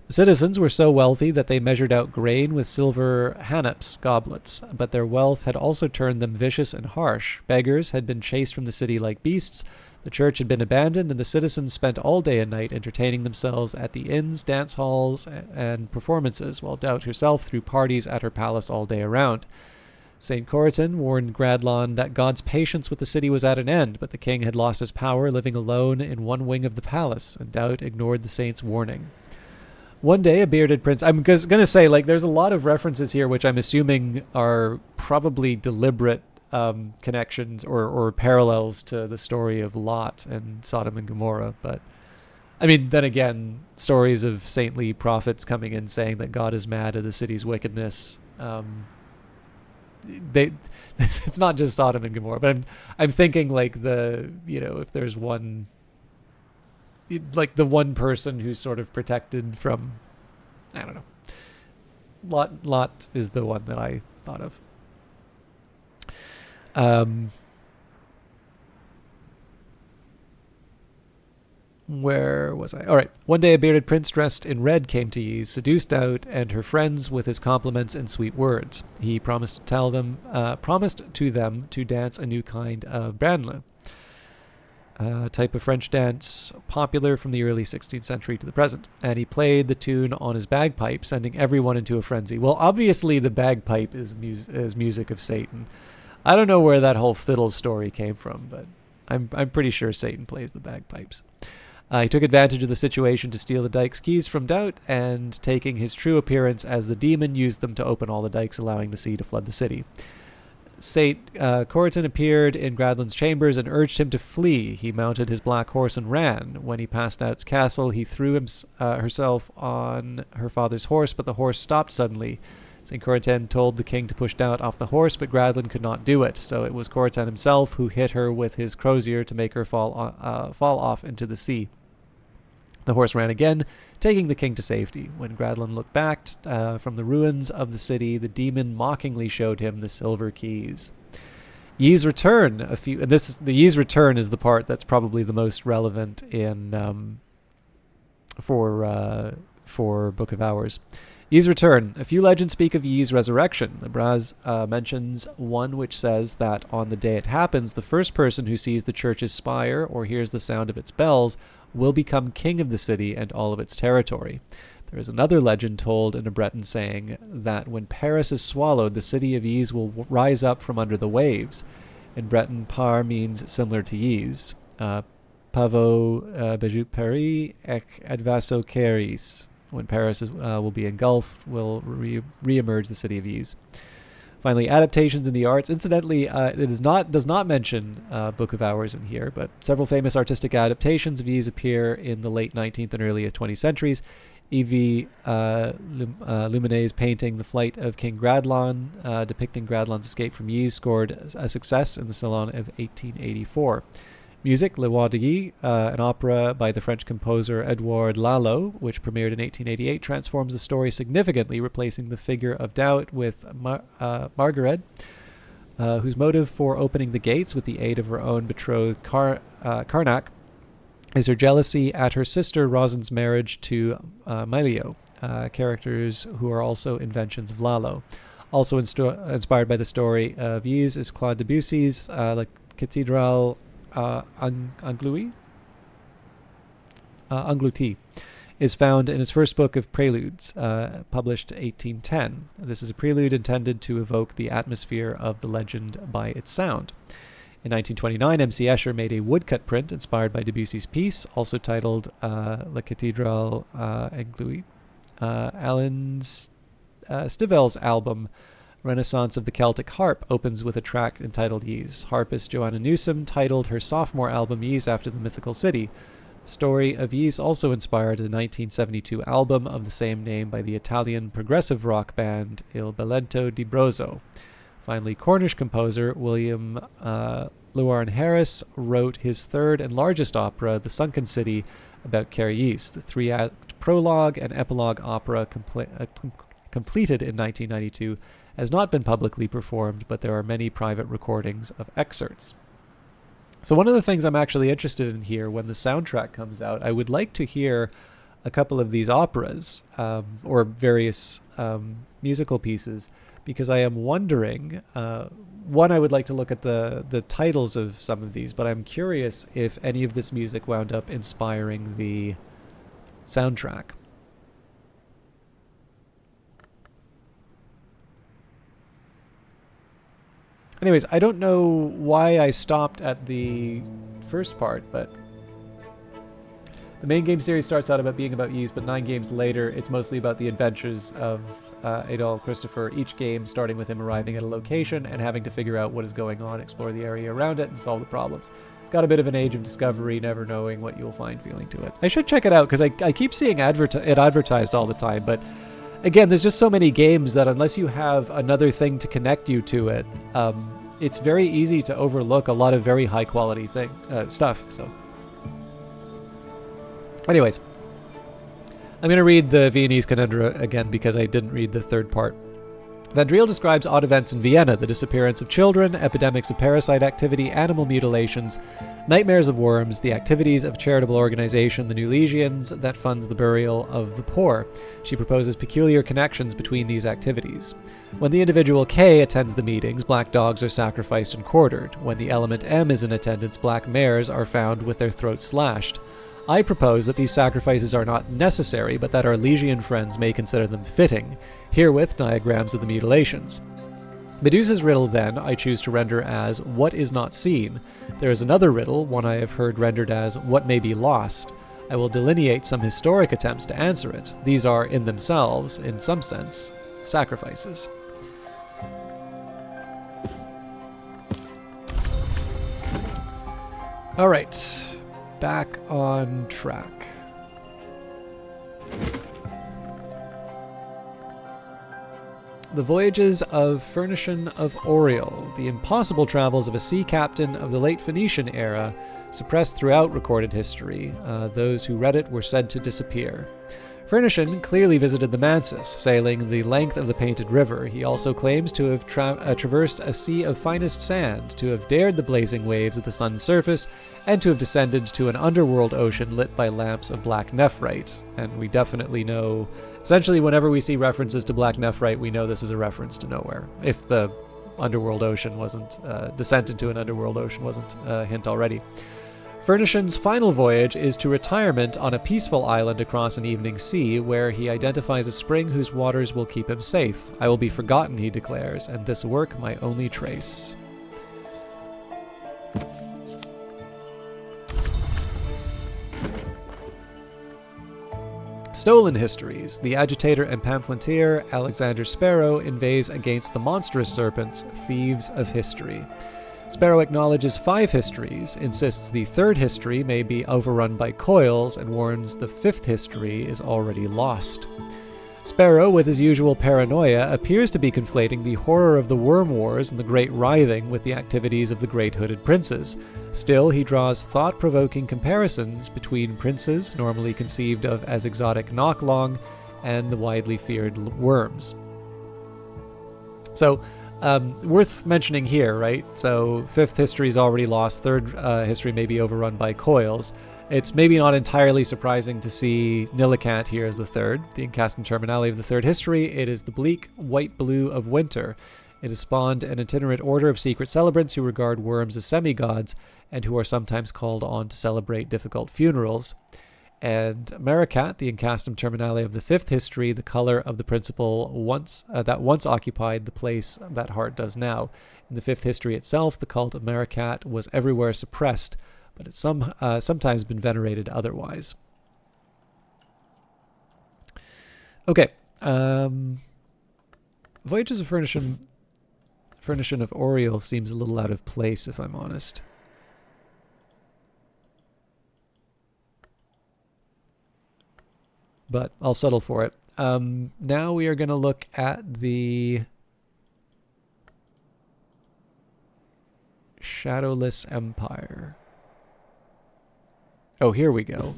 The citizens were so wealthy that they measured out grain with silver hannops, goblets, but their wealth had also turned them vicious and harsh. Beggars had been chased from the city like beasts, the church had been abandoned, and the citizens spent all day and night entertaining themselves at the inns, dance halls, and performances, while Doubt herself threw parties at her palace all day around. St. Coriton warned Gradland that God's patience with the city was at an end, but the king had lost his power, living alone in one wing of the palace, and Doubt ignored the saint's warning. One day, a bearded prince... I'm going to say, there's a lot of references here, which I'm assuming are probably deliberate connections or parallels to the story of Lot and Sodom and Gomorrah. But, I mean, then again, stories of saintly prophets coming in saying that God is mad at the city's wickedness. It's not just Sodom and Gomorrah, but I'm thinking if there's one... the one person who's sort of protected from, I don't know. Lot is the one that I thought of. Where was I? All right. One day a bearded prince dressed in red came to Ys, seduced Doubt and her friends with his compliments and sweet words. He promised to them to dance a new kind of branle. type of French dance popular from the early 16th century to the present. And he played the tune on his bagpipe, sending everyone into a frenzy. Well, obviously the bagpipe is music of Satan. I don't know where that whole fiddle story came from, but I'm pretty sure Satan plays the bagpipes. He took advantage of the situation to steal the dike's keys from Doubt, and taking his true appearance as the demon, used them to open all the dikes, allowing the sea to flood the city. Saint Corentin appeared in Gradland's chambers and urged him to flee. He mounted his black horse and ran. When he passed Doubt's castle, he threw herself on her father's horse, but the horse stopped suddenly. St. Corentin told the king to push Doubt off the horse, but Gradland could not do it, so it was Corentin himself who hit her with his crozier to make her fall off into the sea. The horse ran again, taking the king to safety. When Gradland looked back from the ruins of the city, the demon mockingly showed him the silver keys. Ye's return, the Ye's return is the part that's probably the most relevant in for Book of Hours. Ye's return. A few legends speak of Ye's resurrection. The Braz mentions one which says that on the day it happens, the first person who sees the church's spire or hears the sound of its bells will become king of the city and all of its territory. There is another legend told in a Breton saying that when Paris is swallowed, the city of Yez will rise up from under the waves. In Breton, par means similar to Yez. Pavo bejut Paris ec advaso Caris. When Paris will be engulfed, will re-emerge the city of Yez. Finally, adaptations in the arts. Incidentally, it does not mention Book of Hours in here, but several famous artistic adaptations of Yez appear in the late 19th and early 20th centuries. E.V. Luminet's painting The Flight of King Gradlan, depicting Gradlan's escape from Yez, scored a success in the Salon of 1884. Music, Le Roi de Yez, an opera by the French composer Edouard Lalo, which premiered in 1888, transforms the story significantly, replacing the figure of Doubt with Margaret, whose motive for opening the gates with the aid of her own betrothed Carnac is her jealousy at her sister Rosin's marriage to Milio, characters who are also inventions of Lalo. Also inspired by the story of Yez is Claude Debussy's La Cathédrale Anglouti is found in his first book of preludes, published 1810. This is a prelude intended to evoke the atmosphere of the legend by its sound. In 1929, M.C. Escher made a woodcut print inspired by Debussy's piece, also titled La Cathédrale Anglouti. Alan Stivell's album Renaissance of the Celtic Harp opens with a track entitled Yez. Harpist Joanna Newsom titled her sophomore album Yez after the mythical city. The story of Yez also inspired the 1972 album of the same name by the Italian progressive rock band Il Balento di Brozo. Finally, Cornish composer William Llewellyn Harris wrote his third and largest opera, The Sunken City, about Carriès. The three-act prologue and epilogue opera completed in 1992 has not been publicly performed, but there are many private recordings of excerpts. So one of the things I'm actually interested in here, when the soundtrack comes out, I would like to hear a couple of these operas or various musical pieces, because I am wondering, one, I would like to look at the titles of some of these, but I'm curious if any of this music wound up inspiring the soundtrack. Anyways, I don't know why I stopped at the first part, but the main game series starts out being about Yez, but 9 games later, it's mostly about the adventures of Adol Christopher, each game starting with him arriving at a location and having to figure out what is going on, explore the area around it, and solve the problems. It's got a bit of an age of discovery, never knowing what you'll find feeling to it. I should check it out, because I keep seeing it advertised all the time, but again, there's just so many games that unless you have another thing to connect you to it, it's very easy to overlook a lot of very high quality stuff. So, anyways, I'm going to read the Viennese Conundrum again because I didn't read the third part. Vandriel describes odd events in Vienna: the disappearance of children, epidemics of parasite activity, animal mutilations, nightmares of worms, the activities of a charitable organization, the New Legions, that funds the burial of the poor. She proposes peculiar connections between these activities. When the individual K attends the meetings, black dogs are sacrificed and quartered. When the element M is in attendance, black mares are found with their throats slashed. I propose that these sacrifices are not necessary, but that our Legion friends may consider them fitting. Herewith diagrams of the mutilations. Medusa's riddle, then, I choose to render as what is not seen. There is another riddle, one I have heard rendered as what may be lost. I will delineate some historic attempts to answer it. These are, in themselves, in some sense, sacrifices. All right. Back on track. The Voyages of Furnishon of Auriel, the impossible travels of a sea captain of the late Phoenician era, suppressed throughout recorded history. Those who read it were said to disappear. Furnishon clearly visited the Mansus, sailing the length of the Painted River. He also claims to have traversed a sea of finest sand, to have dared the blazing waves of the sun's surface, and to have descended to an underworld ocean lit by lamps of black nephrite. And we definitely know, essentially whenever we see references to black nephrite, we know this is a reference to Nowhere. If the underworld ocean wasn't, descent into an underworld ocean wasn't a hint already. Furnishon's final voyage is to retirement on a peaceful island across an evening sea, where he identifies a spring whose waters will keep him safe. I will be forgotten, he declares, and this work my only trace. Stolen histories. The agitator and pamphleteer Alexander Sparrow inveighs against the monstrous serpents, thieves of history. Sparrow acknowledges 5 histories, insists the 3rd history may be overrun by coils, and warns the 5th history is already lost. Sparrow, with his usual paranoia, appears to be conflating the horror of the Worm Wars and the Great Writhing with the activities of the Great Hooded Princes. Still, he draws thought-provoking comparisons between princes, normally conceived of as exotic Knocklong, and the widely feared worms. So, worth mentioning here, right? So 5th history is already lost, 3rd history may be overrun by coils. It's maybe not entirely surprising to see Nillikant here as the 3rd, the Incastum Terminale of the 3rd history. It is the bleak white-blue of winter. It has spawned an itinerant order of secret celebrants who regard worms as semi-gods, and who are sometimes called on to celebrate difficult funerals. And Maricat, the Incastum Terminale of the 5th history, the color of the principle that once occupied the place that heart does now. In the 5th history itself, the cult of Maricat was everywhere suppressed, but it's sometimes been venerated otherwise. Okay. Voyages of Furnishon of Auriel seems a little out of place, if I'm honest. But I'll settle for it. Now we are going to look at the Shadowless Empire. Oh, here we go.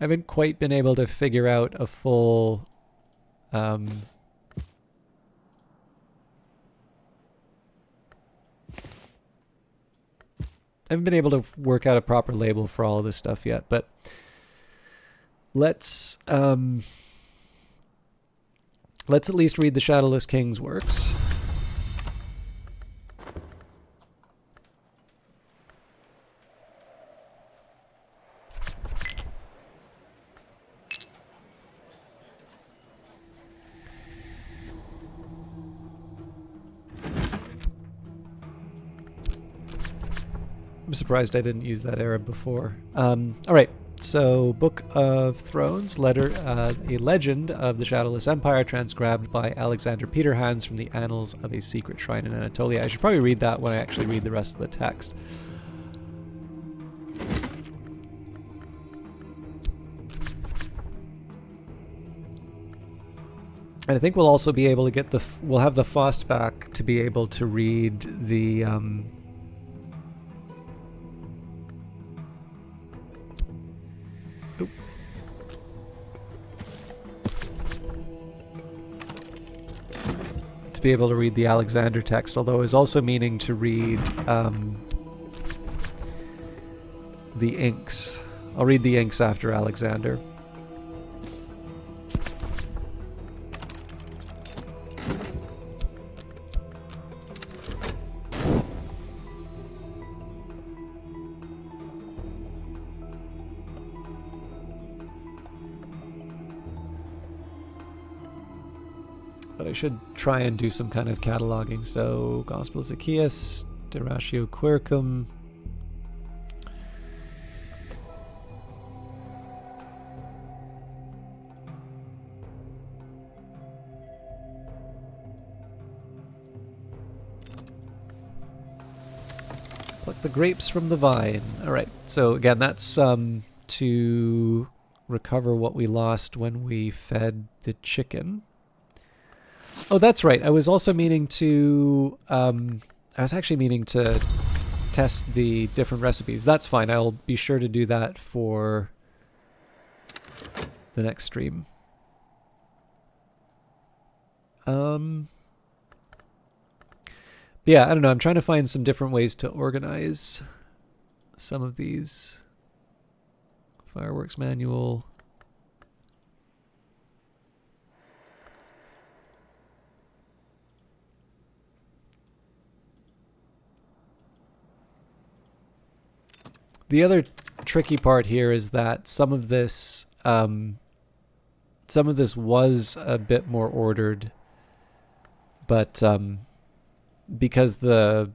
I haven't quite been able to figure out a full I haven't been able to work out a proper label for all of this stuff yet, but let's at least read the Shadowless King's works. I'm surprised I didn't use that Arab before. All right, so Book of Thrones, a legend of the Shadowless Empire, transcribed by Alexander Peterhans from the Annals of a Secret Shrine in Anatolia. I should probably read that when I actually read the rest of the text. And I think we'll also be able to get we'll have the Faust back to be able to read the to be able to read the Alexander text, although I was also meaning to read the inks. I'll read the inks after Alexander. But I should try and do some kind of cataloging. So, Gospel of Zacchaeus, De Ratio Quercum. Pluck the grapes from the vine. Alright, so again, that's to recover what we lost when we fed the chicken. Oh, that's right. I was also meaning to... I was actually meaning to test the different recipes. That's fine. I'll be sure to do that for the next stream. Yeah, I don't know. I'm trying to find some different ways to organize some of these. Fireworks manual. The other tricky part here is that some of this was a bit more ordered, but because the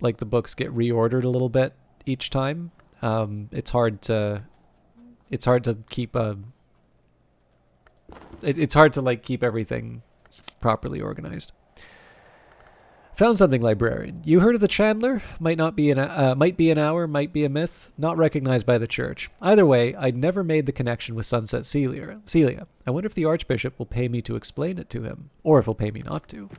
books get reordered a little bit each time, it's hard to keep it's hard to keep everything properly organized. Found something, librarian. You heard of the Chandler? Might be an hour, might be a myth, not recognized by the church. Either way, I'd never made the connection with Sunset Celia. I wonder if the Archbishop will pay me to explain it to him, or if he'll pay me not to.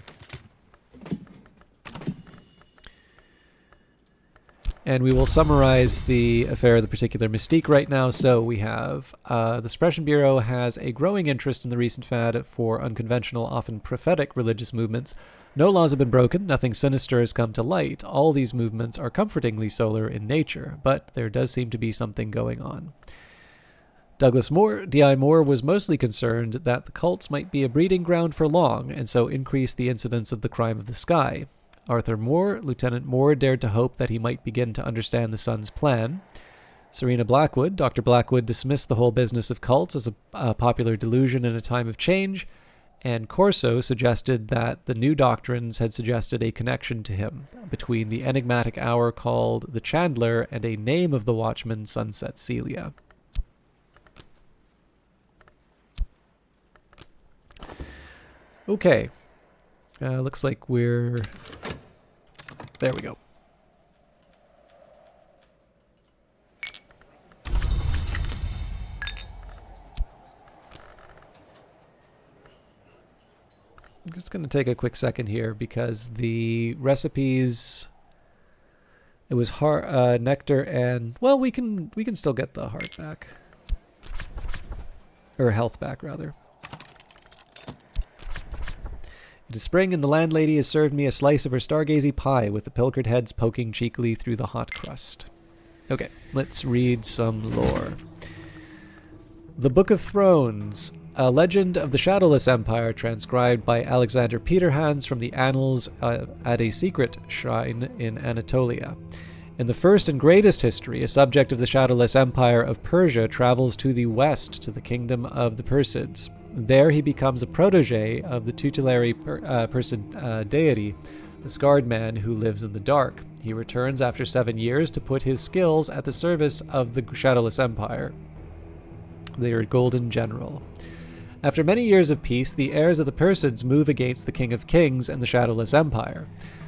And we will summarize the affair of the particular mystique right now. So we have the Suppression Bureau has a growing interest in the recent fad for unconventional, often prophetic religious movements. No laws have been broken, nothing sinister has come to light. All these movements are comfortingly solar in nature, but there does seem to be something going on. Douglas Moore, D.I. Moore, was mostly concerned that the cults might be a breeding ground for Long, and so increase the incidence of the crime of the sky. Arthur Moore, Lieutenant Moore, dared to hope that he might begin to understand the Sun's plan. Serena Blackwood, Dr. Blackwood dismissed the whole business of cults as a popular delusion in a time of change, and Corso suggested that the new doctrines had suggested a connection to him between the enigmatic hour called the Chandler and a name of the watchman, Sunset Celia. Okay. Looks like we're... There we go. I'm just going to take a quick second here because the recipes... It was nectar and... Well, we can still get the heart back. Or health back, rather. It is spring, and the landlady has served me a slice of her stargazy pie with the pilchard heads poking cheekily through the hot crust. Okay, let's read some lore. The Book of Thrones, a legend of the Shadowless Empire transcribed by Alexander Peterhans from the Annals at a secret shrine in Anatolia. In the first and greatest history, a subject of the Shadowless Empire of Persia travels to the west to the kingdom of the Persids. There he becomes a protege of the tutelary Persid deity, the Scarred Man who lives in the dark. He returns after 7 years to put his skills at the service of the Shadowless Empire. They are Golden General. After many years of peace, the heirs of the Persids move against the King of Kings and the Shadowless Empire.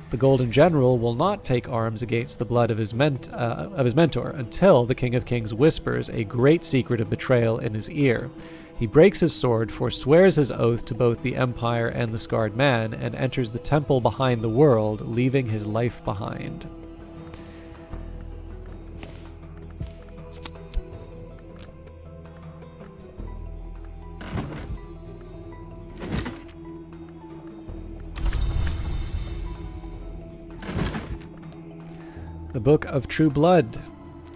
The Golden General will not take arms against the blood of his mentor until the King of Kings whispers a great secret of betrayal in his ear. He breaks his sword, forswears his oath to both the Empire and the Scarred Man, and enters the temple behind the world, leaving his life behind. The Book of True Blood.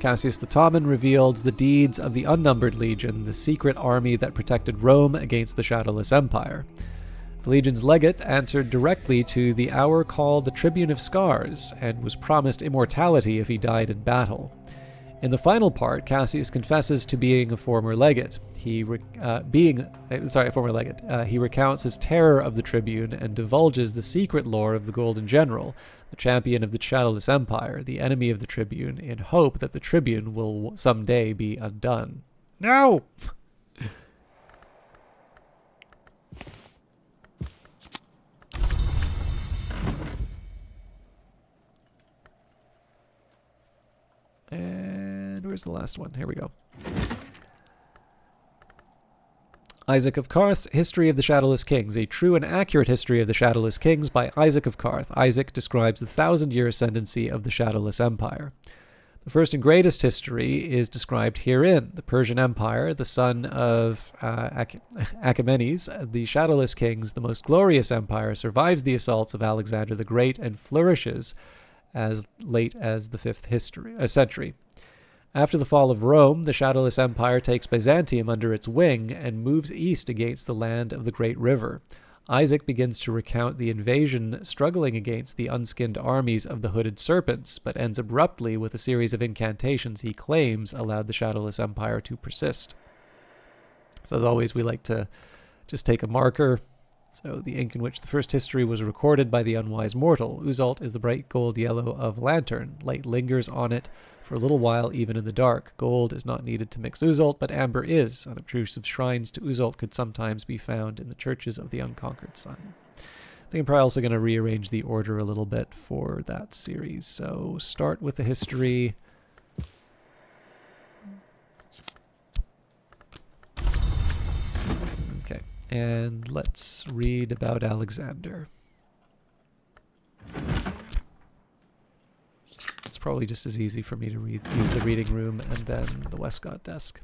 Cassius the Ottoman revealed the deeds of the Unnumbered Legion, the secret army that protected Rome against the Shadowless Empire. The Legion's legate answered directly to the hour called the Tribune of Scars, and was promised immortality if he died in battle. In the final part, Cassius confesses to being a former legate. He recounts his terror of the Tribune and divulges the secret lore of the Golden General, the champion of the Shadowless Empire, the enemy of the Tribune, in hope that the Tribune will someday be undone. No! And where's the last one? Here we go. Isaac of Karth's History of the Shadowless Kings, a true and accurate history of the Shadowless Kings by Isaac of Karth. Isaac describes the 1,000-year ascendancy of the Shadowless Empire. The first and greatest history is described herein. The Persian Empire, the son of Achaemenes, the Shadowless Kings, the most glorious empire, survives the assaults of Alexander the Great and flourishes as late as the 5th century. After the fall of Rome, the Shadowless Empire takes Byzantium under its wing and moves east against the land of the Great River. Isaac begins to recount the invasion struggling against the unskinned armies of the Hooded Serpents, but ends abruptly with a series of incantations he claims allowed the Shadowless Empire to persist. So as always, we like to just take a marker. So the ink in which the first history was recorded by the unwise mortal. Uzalt is the bright gold yellow of lantern. Light lingers on it for a little while, even in the dark. Gold is not needed to mix Uzalt, but amber is. Unobtrusive shrines to Uzalt could sometimes be found in the churches of the Unconquered Sun. I think I'm probably also going to rearrange the order a little bit for that series. So start with the history. Okay. And let's read about Alexander. It's probably just as easy for me to use the reading room and then the Westcott desk.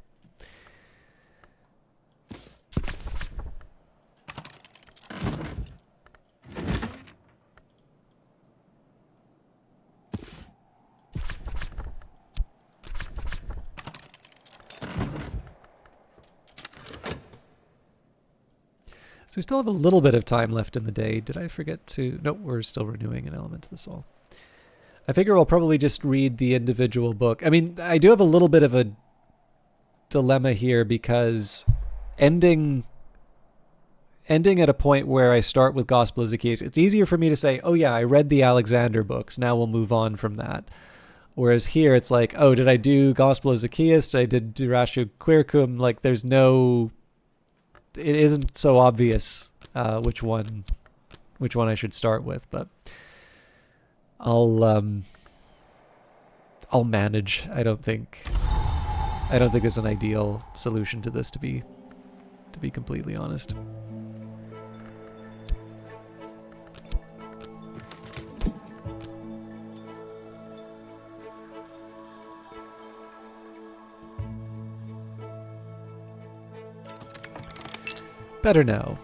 So we still have a little bit of time left in the day. Did I forget to... Nope, we're still renewing an element of the soul. I figure I'll probably just read the individual book. I mean, I do have a little bit of a dilemma here because ending at a point where I start with Gospel of Zacchaeus, it's easier for me to say, oh yeah, I read the Alexander books, now we'll move on from that. Whereas here it's like, oh, did I do Gospel of Zacchaeus? Did I do Ratio Quercum? Like there's no... It isn't so obvious which one I should start with, but I'll manage. I don't think there's an ideal solution to this, to be completely honest. Better now.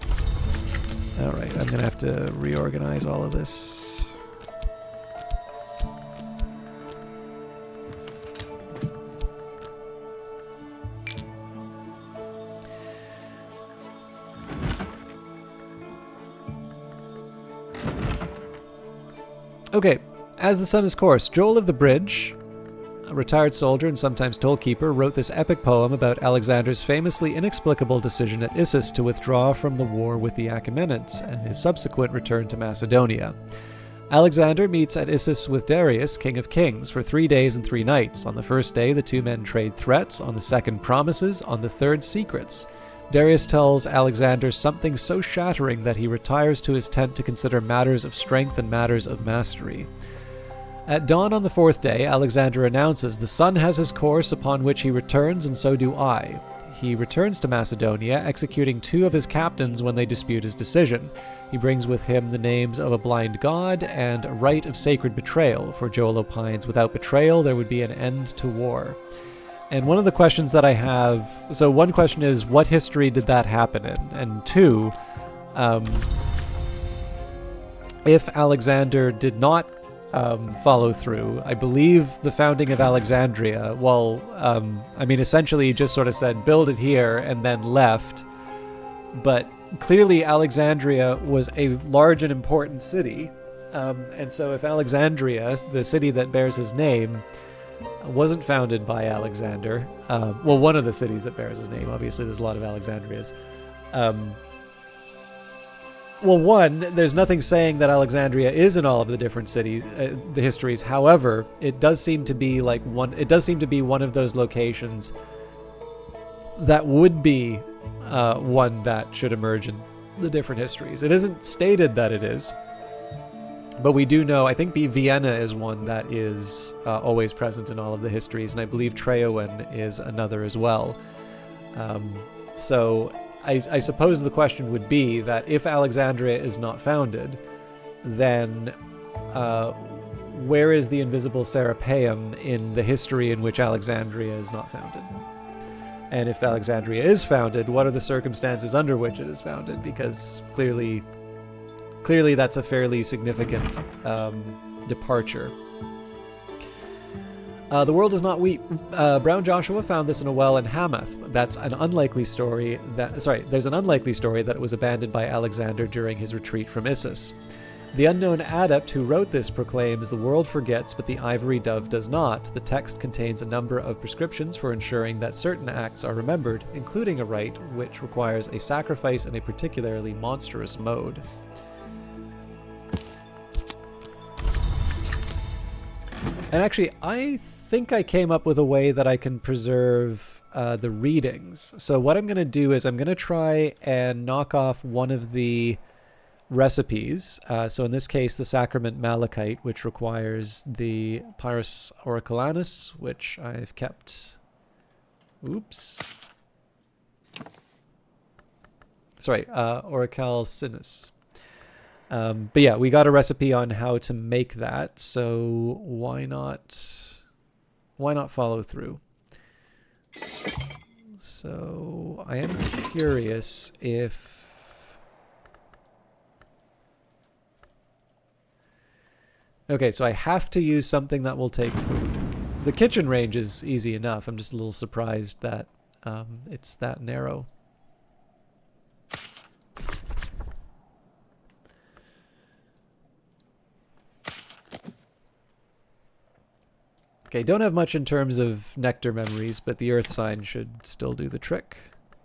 All right, I'm gonna have to reorganize all of this. Okay, as the sun is course, Joel of the Bridge, a retired soldier and sometimes tollkeeper, wrote this epic poem about Alexander's famously inexplicable decision at Issus to withdraw from the war with the Achaemenids and his subsequent return to Macedonia. Alexander meets at Issus with Darius, king of kings, for 3 days and 3 nights. On the first day, the two men trade threats. On the second, promises. On the third, secrets. Darius tells Alexander something so shattering that he retires to his tent to consider matters of strength and matters of mastery. At dawn on the 4th day, Alexander announces, "The sun has his course upon which he returns, and so do I. he returns to Macedonia, executing 2 of his captains when they dispute his decision. He brings with him the names of a blind god and a rite of sacred betrayal, for Joel opines without betrayal there would be an end to war. And one of the questions that I have, so one question is, what history did that happen in? And 2, if Alexander did not follow through, I believe the founding of Alexandria, essentially he just sort of said, build it here, and then left. But clearly Alexandria was a large and important city. And so if Alexandria, the city that bears his name, wasn't founded by Alexander, one of the cities that bears his name, obviously there's a lot of Alexandrias. There's nothing saying that Alexandria is in all of the different cities, the histories. However, it does seem to be one of those locations that would be one that should emerge in the different histories. It isn't stated that it is, but we do know, I think Vienna is one that is always present in all of the histories, and I believe Traowen is another as well. So I suppose the question would be that if Alexandria is not founded, then where is the invisible Serapeum in the history in which Alexandria is not founded? And if Alexandria is founded, what are the circumstances under which it is founded? Because clearly that's a fairly significant departure. The world is not wheat. Brown Joshua found this in a well in Hamath. There's an unlikely story that it was abandoned by Alexander during his retreat from Issus. The unknown adept who wrote this proclaims, the world forgets, but the ivory dove does not. The text contains a number of prescriptions for ensuring that certain acts are remembered, including a rite which requires a sacrifice in a particularly monstrous mode. And actually, I think I came up with a way that I can preserve the readings. So what I'm going to do is I'm going to try and knock off one of the recipes. So in this case, the Sacrament Malachite, which requires the Pyrus Auriculanus, which I've kept... Auricalcinus. But yeah, we got a recipe on how to make that, so why not follow through? So I am curious if... Okay, so I have to use something that will take food. The kitchen range is easy enough. I'm just a little surprised that it's that narrow. Okay, don't have much in terms of nectar memories, but the earth sign should still do the trick.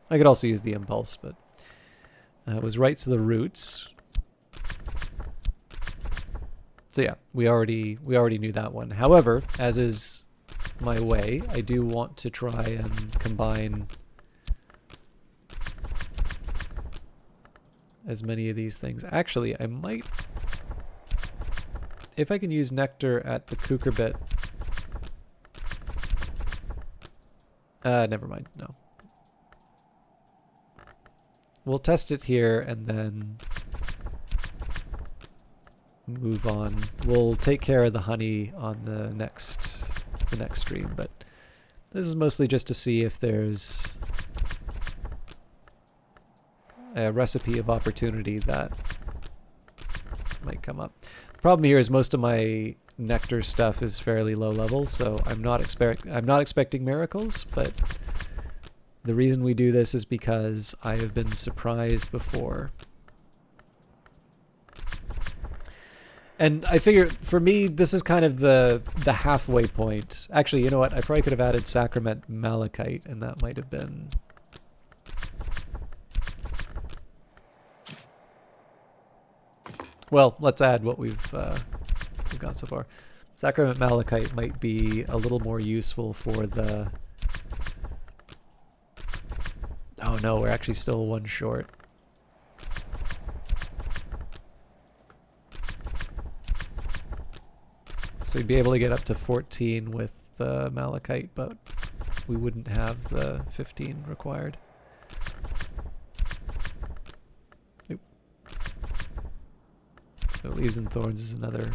I could also use the impulse, but it was right to the roots. So yeah, we already knew that one. However, as is my way, I do want to try and combine as many of these things. Actually, I might, if I can use nectar at the cucurbit. Never mind, no. We'll test it here and then move on. We'll take care of the honey on the next stream, but this is mostly just to see if there's a recipe of opportunity that might come up. The problem here is most of my nectar stuff is fairly low level, so I'm not expecting miracles, but the reason we do this is because I have been surprised before. And I figure, for me, this is kind of the halfway point. Actually, you know what? I probably could have added Sacrament Malachite, and that might have been... Well, let's add what we've got so far. Sacrament Malachite might be a little more useful for the... Oh no, we're actually still one short. So we'd be able to get up to 14 with the Malachite, but we wouldn't have the 15 required. Oop. So Leaves and Thorns is another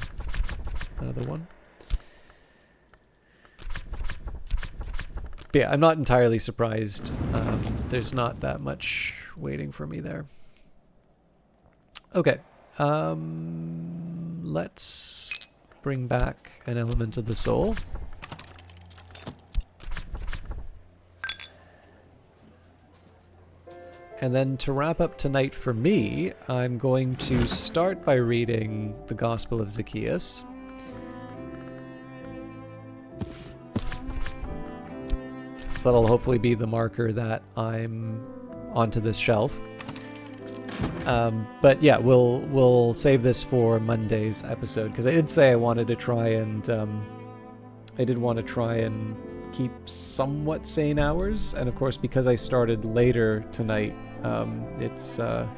one. But yeah, I'm not entirely surprised. There's not that much waiting for me there. Okay. Let's bring back an element of the soul. And then to wrap up tonight for me, I'm going to start by reading the Gospel of Zacchaeus. So that'll hopefully be the marker that I'm onto this shelf. But yeah, we'll save this for Monday's episode, because I did say I wanted to try and keep somewhat sane hours, and of course because I started later tonight, it's a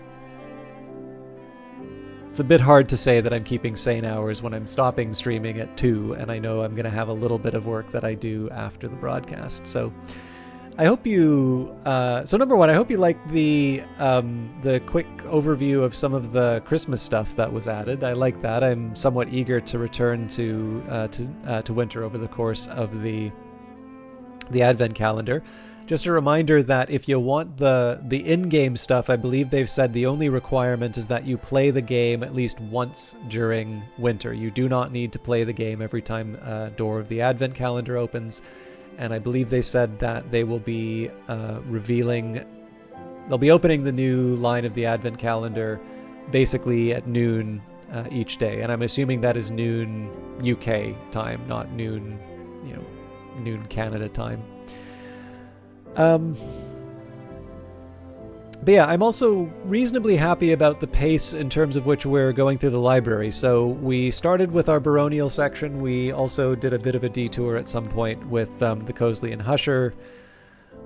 bit hard to say that I'm keeping sane hours when I'm stopping streaming at 2, and I know I'm going to have a little bit of work that I do after the broadcast. So I hope you, so number one, I hope you liked the quick overview of some of the Christmas stuff that was added. I like that. I'm somewhat eager to return to Winter over the course of the Advent calendar. Just a reminder that if you want the in-game stuff, I believe they've said the only requirement is that you play the game at least once during Winter. You do not need to play the game every time a door of the Advent calendar opens. And I believe they said that they will be they'll be opening the new line of the Advent calendar basically at noon each day. And I'm assuming that is noon UK time, not noon Canada time. But yeah, I'm also reasonably happy about the pace in terms of which we're going through the library. So we started with our baronial section. We also did a bit of a detour at some point with the Cosley and Husher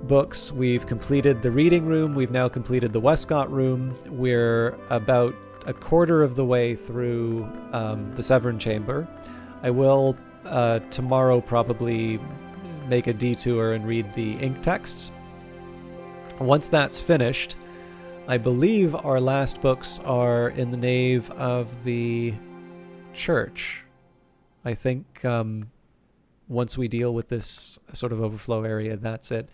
books. We've completed the reading room. We've now completed the Westcott room. We're about a quarter of the way through the Severn Chamber. I will tomorrow probably make a detour and read the ink texts. Once that's finished, I believe our last books are in the nave of the church. I think once we deal with this sort of overflow area, that's it.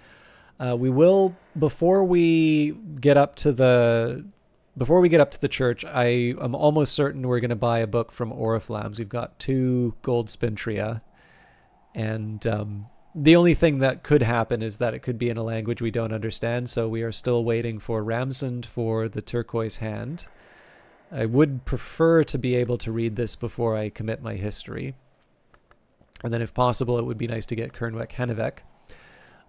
We will, before we get up to the church, I am almost certain we're going to buy a book from Oriflammes. We've got 2 gold Spintria, and the only thing that could happen is that it could be in a language we don't understand, so we are still waiting for Ramsund for the Turquoise Hand. I would prefer to be able to read this before I commit my history. And then if possible, it would be nice to get Kernwek Henneveck.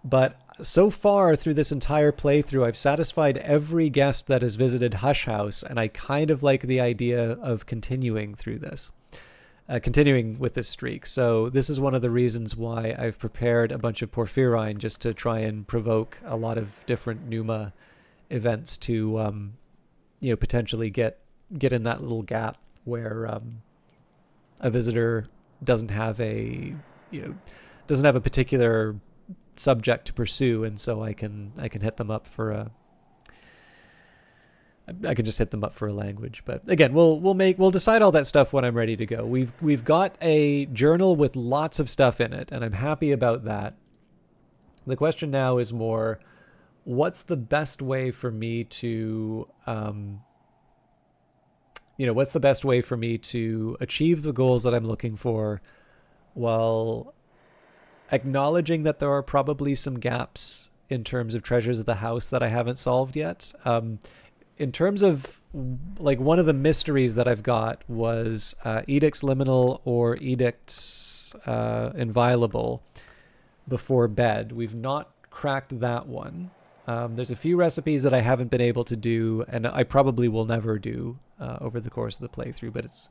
But so far through this entire playthrough, I've satisfied every guest that has visited Hush House, and I kind of like the idea of continuing through this. Continuing with this streak. So this is one of the reasons why I've prepared a bunch of Porphyryne, just to try and provoke a lot of different Numa events to, potentially get in that little gap where a visitor doesn't have a particular subject to pursue, and so I can hit them up for I can just hit them up for a language. But again, we'll decide all that stuff when I'm ready to go. We've got a journal with lots of stuff in it, and I'm happy about that. The question now is more, what's the best way for me to achieve the goals that I'm looking for, while acknowledging that there are probably some gaps in terms of treasures of the house that I haven't solved yet. In terms of, like, one of the mysteries that I've got was Edict's Liminal or Edict's Inviolable before bed. We've not cracked that one. There's a few recipes that I haven't been able to do, and I probably will never do over the course of the playthrough, but it's,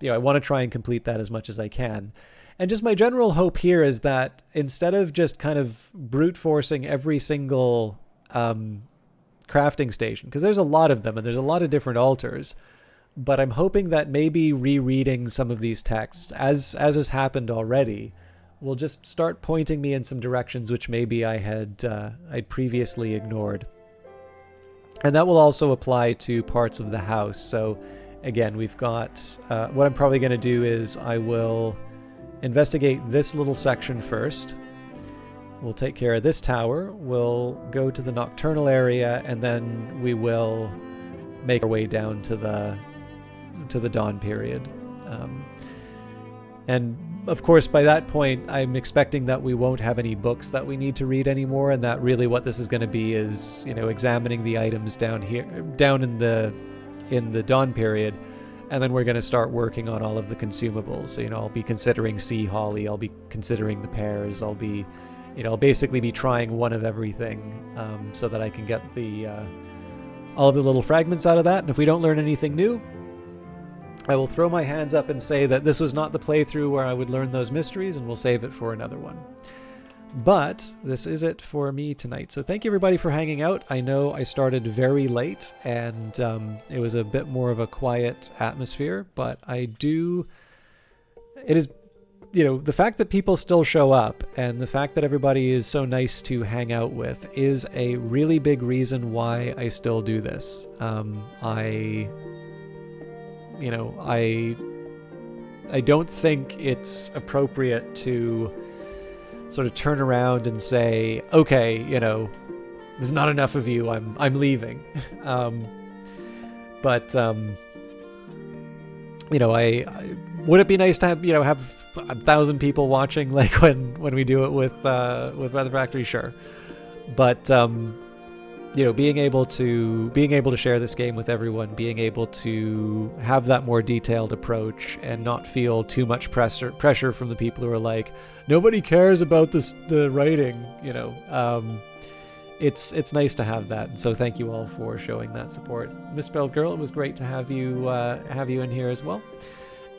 I want to try and complete that as much as I can. And just my general hope here is that instead of just kind of brute forcing every single crafting station, because there's a lot of them and there's a lot of different altars, but I'm hoping that maybe rereading some of these texts, as has happened already, will just start pointing me in some directions which maybe I'd previously ignored. And that will also apply to parts of the house. So again, we've got, what I'm probably going to do is I will investigate this little section first. We'll take care of this tower. We'll go to the nocturnal area, and then we will make our way down to the dawn period. And of course, by that point, I'm expecting that we won't have any books that we need to read anymore, and that really what this is going to be is, examining the items down here, down in the dawn period, and then we're going to start working on all of the consumables. So, I'll be considering sea holly, I'll be considering the pears, I'll basically be trying one of everything, so that I can get all of the little fragments out of that. And if we don't learn anything new, I will throw my hands up and say that this was not the playthrough where I would learn those mysteries, and we'll save it for another one. But this is it for me tonight. So thank you everybody for hanging out. I know I started very late, and it was a bit more of a quiet atmosphere, but it is, the fact that people still show up and the fact that everybody is so nice to hang out with is a really big reason why I still do this. I don't think it's appropriate to sort of turn around and say, okay, there's not enough of you, I'm leaving. Would it be nice to have 1,000 people watching, like when we do it with Weather Factory? Sure. But being able to share this game with everyone, being able to have that more detailed approach and not feel too much pressure from the people who are like, nobody cares about the writing, it's nice to have that. And so thank you all for showing that support. Misspelled Girl, it was great to have you in here as well.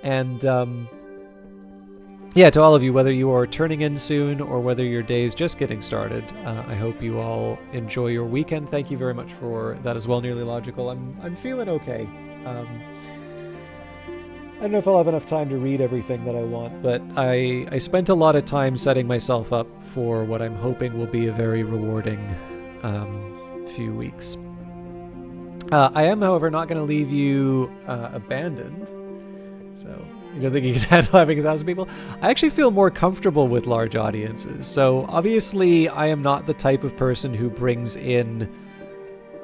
And to all of you, whether you are turning in soon or whether your day is just getting started, I hope you all enjoy your weekend. Thank you very much for that as well, Nearly Logical. I'm feeling okay. I don't know if I'll have enough time to read everything that I want, but I spent a lot of time setting myself up for what I'm hoping will be a very rewarding few weeks. I am, however, not going to leave you abandoned. So you don't think you can handle having 1,000 people? I actually feel more comfortable with large audiences. So obviously I am not the type of person who brings in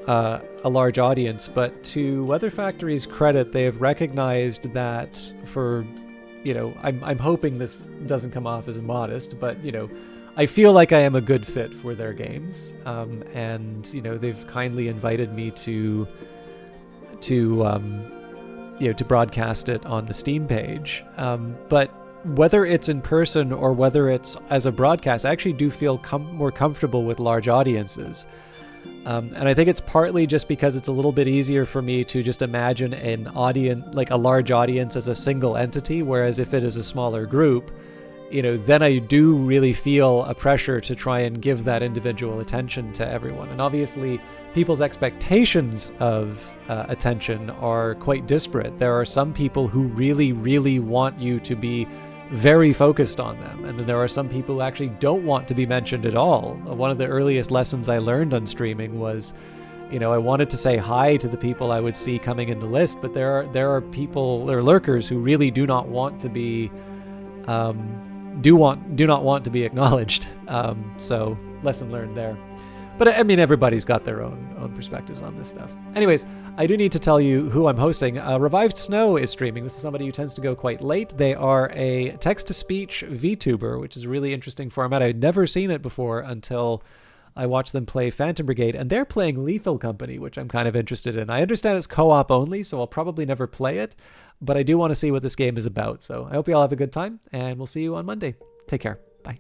a large audience, but to Weather Factory's credit, they have recognized that I'm hoping this doesn't come off as modest, but I feel like I am a good fit for their games. And they've kindly invited me to broadcast it on the Steam page. But whether it's in person or whether it's as a broadcast, I actually do feel more comfortable with large audiences. And I think it's partly just because it's a little bit easier for me to just imagine an audience, like a large audience, as a single entity, whereas if it is a smaller group, then I do really feel a pressure to try and give that individual attention to everyone. And obviously, people's expectations of attention are quite disparate. There are some people who really, really want you to be very focused on them. And then there are some people who actually don't want to be mentioned at all. One of the earliest lessons I learned on streaming was, I wanted to say hi to the people I would see coming in the list, but there are lurkers who really do not want to be do not want to be acknowledged. So lesson learned there. But I mean, everybody's got their own perspectives on this stuff. Anyways, I do need to tell you who I'm hosting. Revived Snow is streaming. This is somebody who tends to go quite late. They are a text-to-speech VTuber, which is a really interesting format. I'd never seen it before until I watched them play Phantom Brigade, and they're playing Lethal Company, which I'm kind of interested in. I understand it's co-op only, so I'll probably never play it, but I do want to see what this game is about. So I hope you all have a good time, and we'll see you on Monday. Take care. Bye.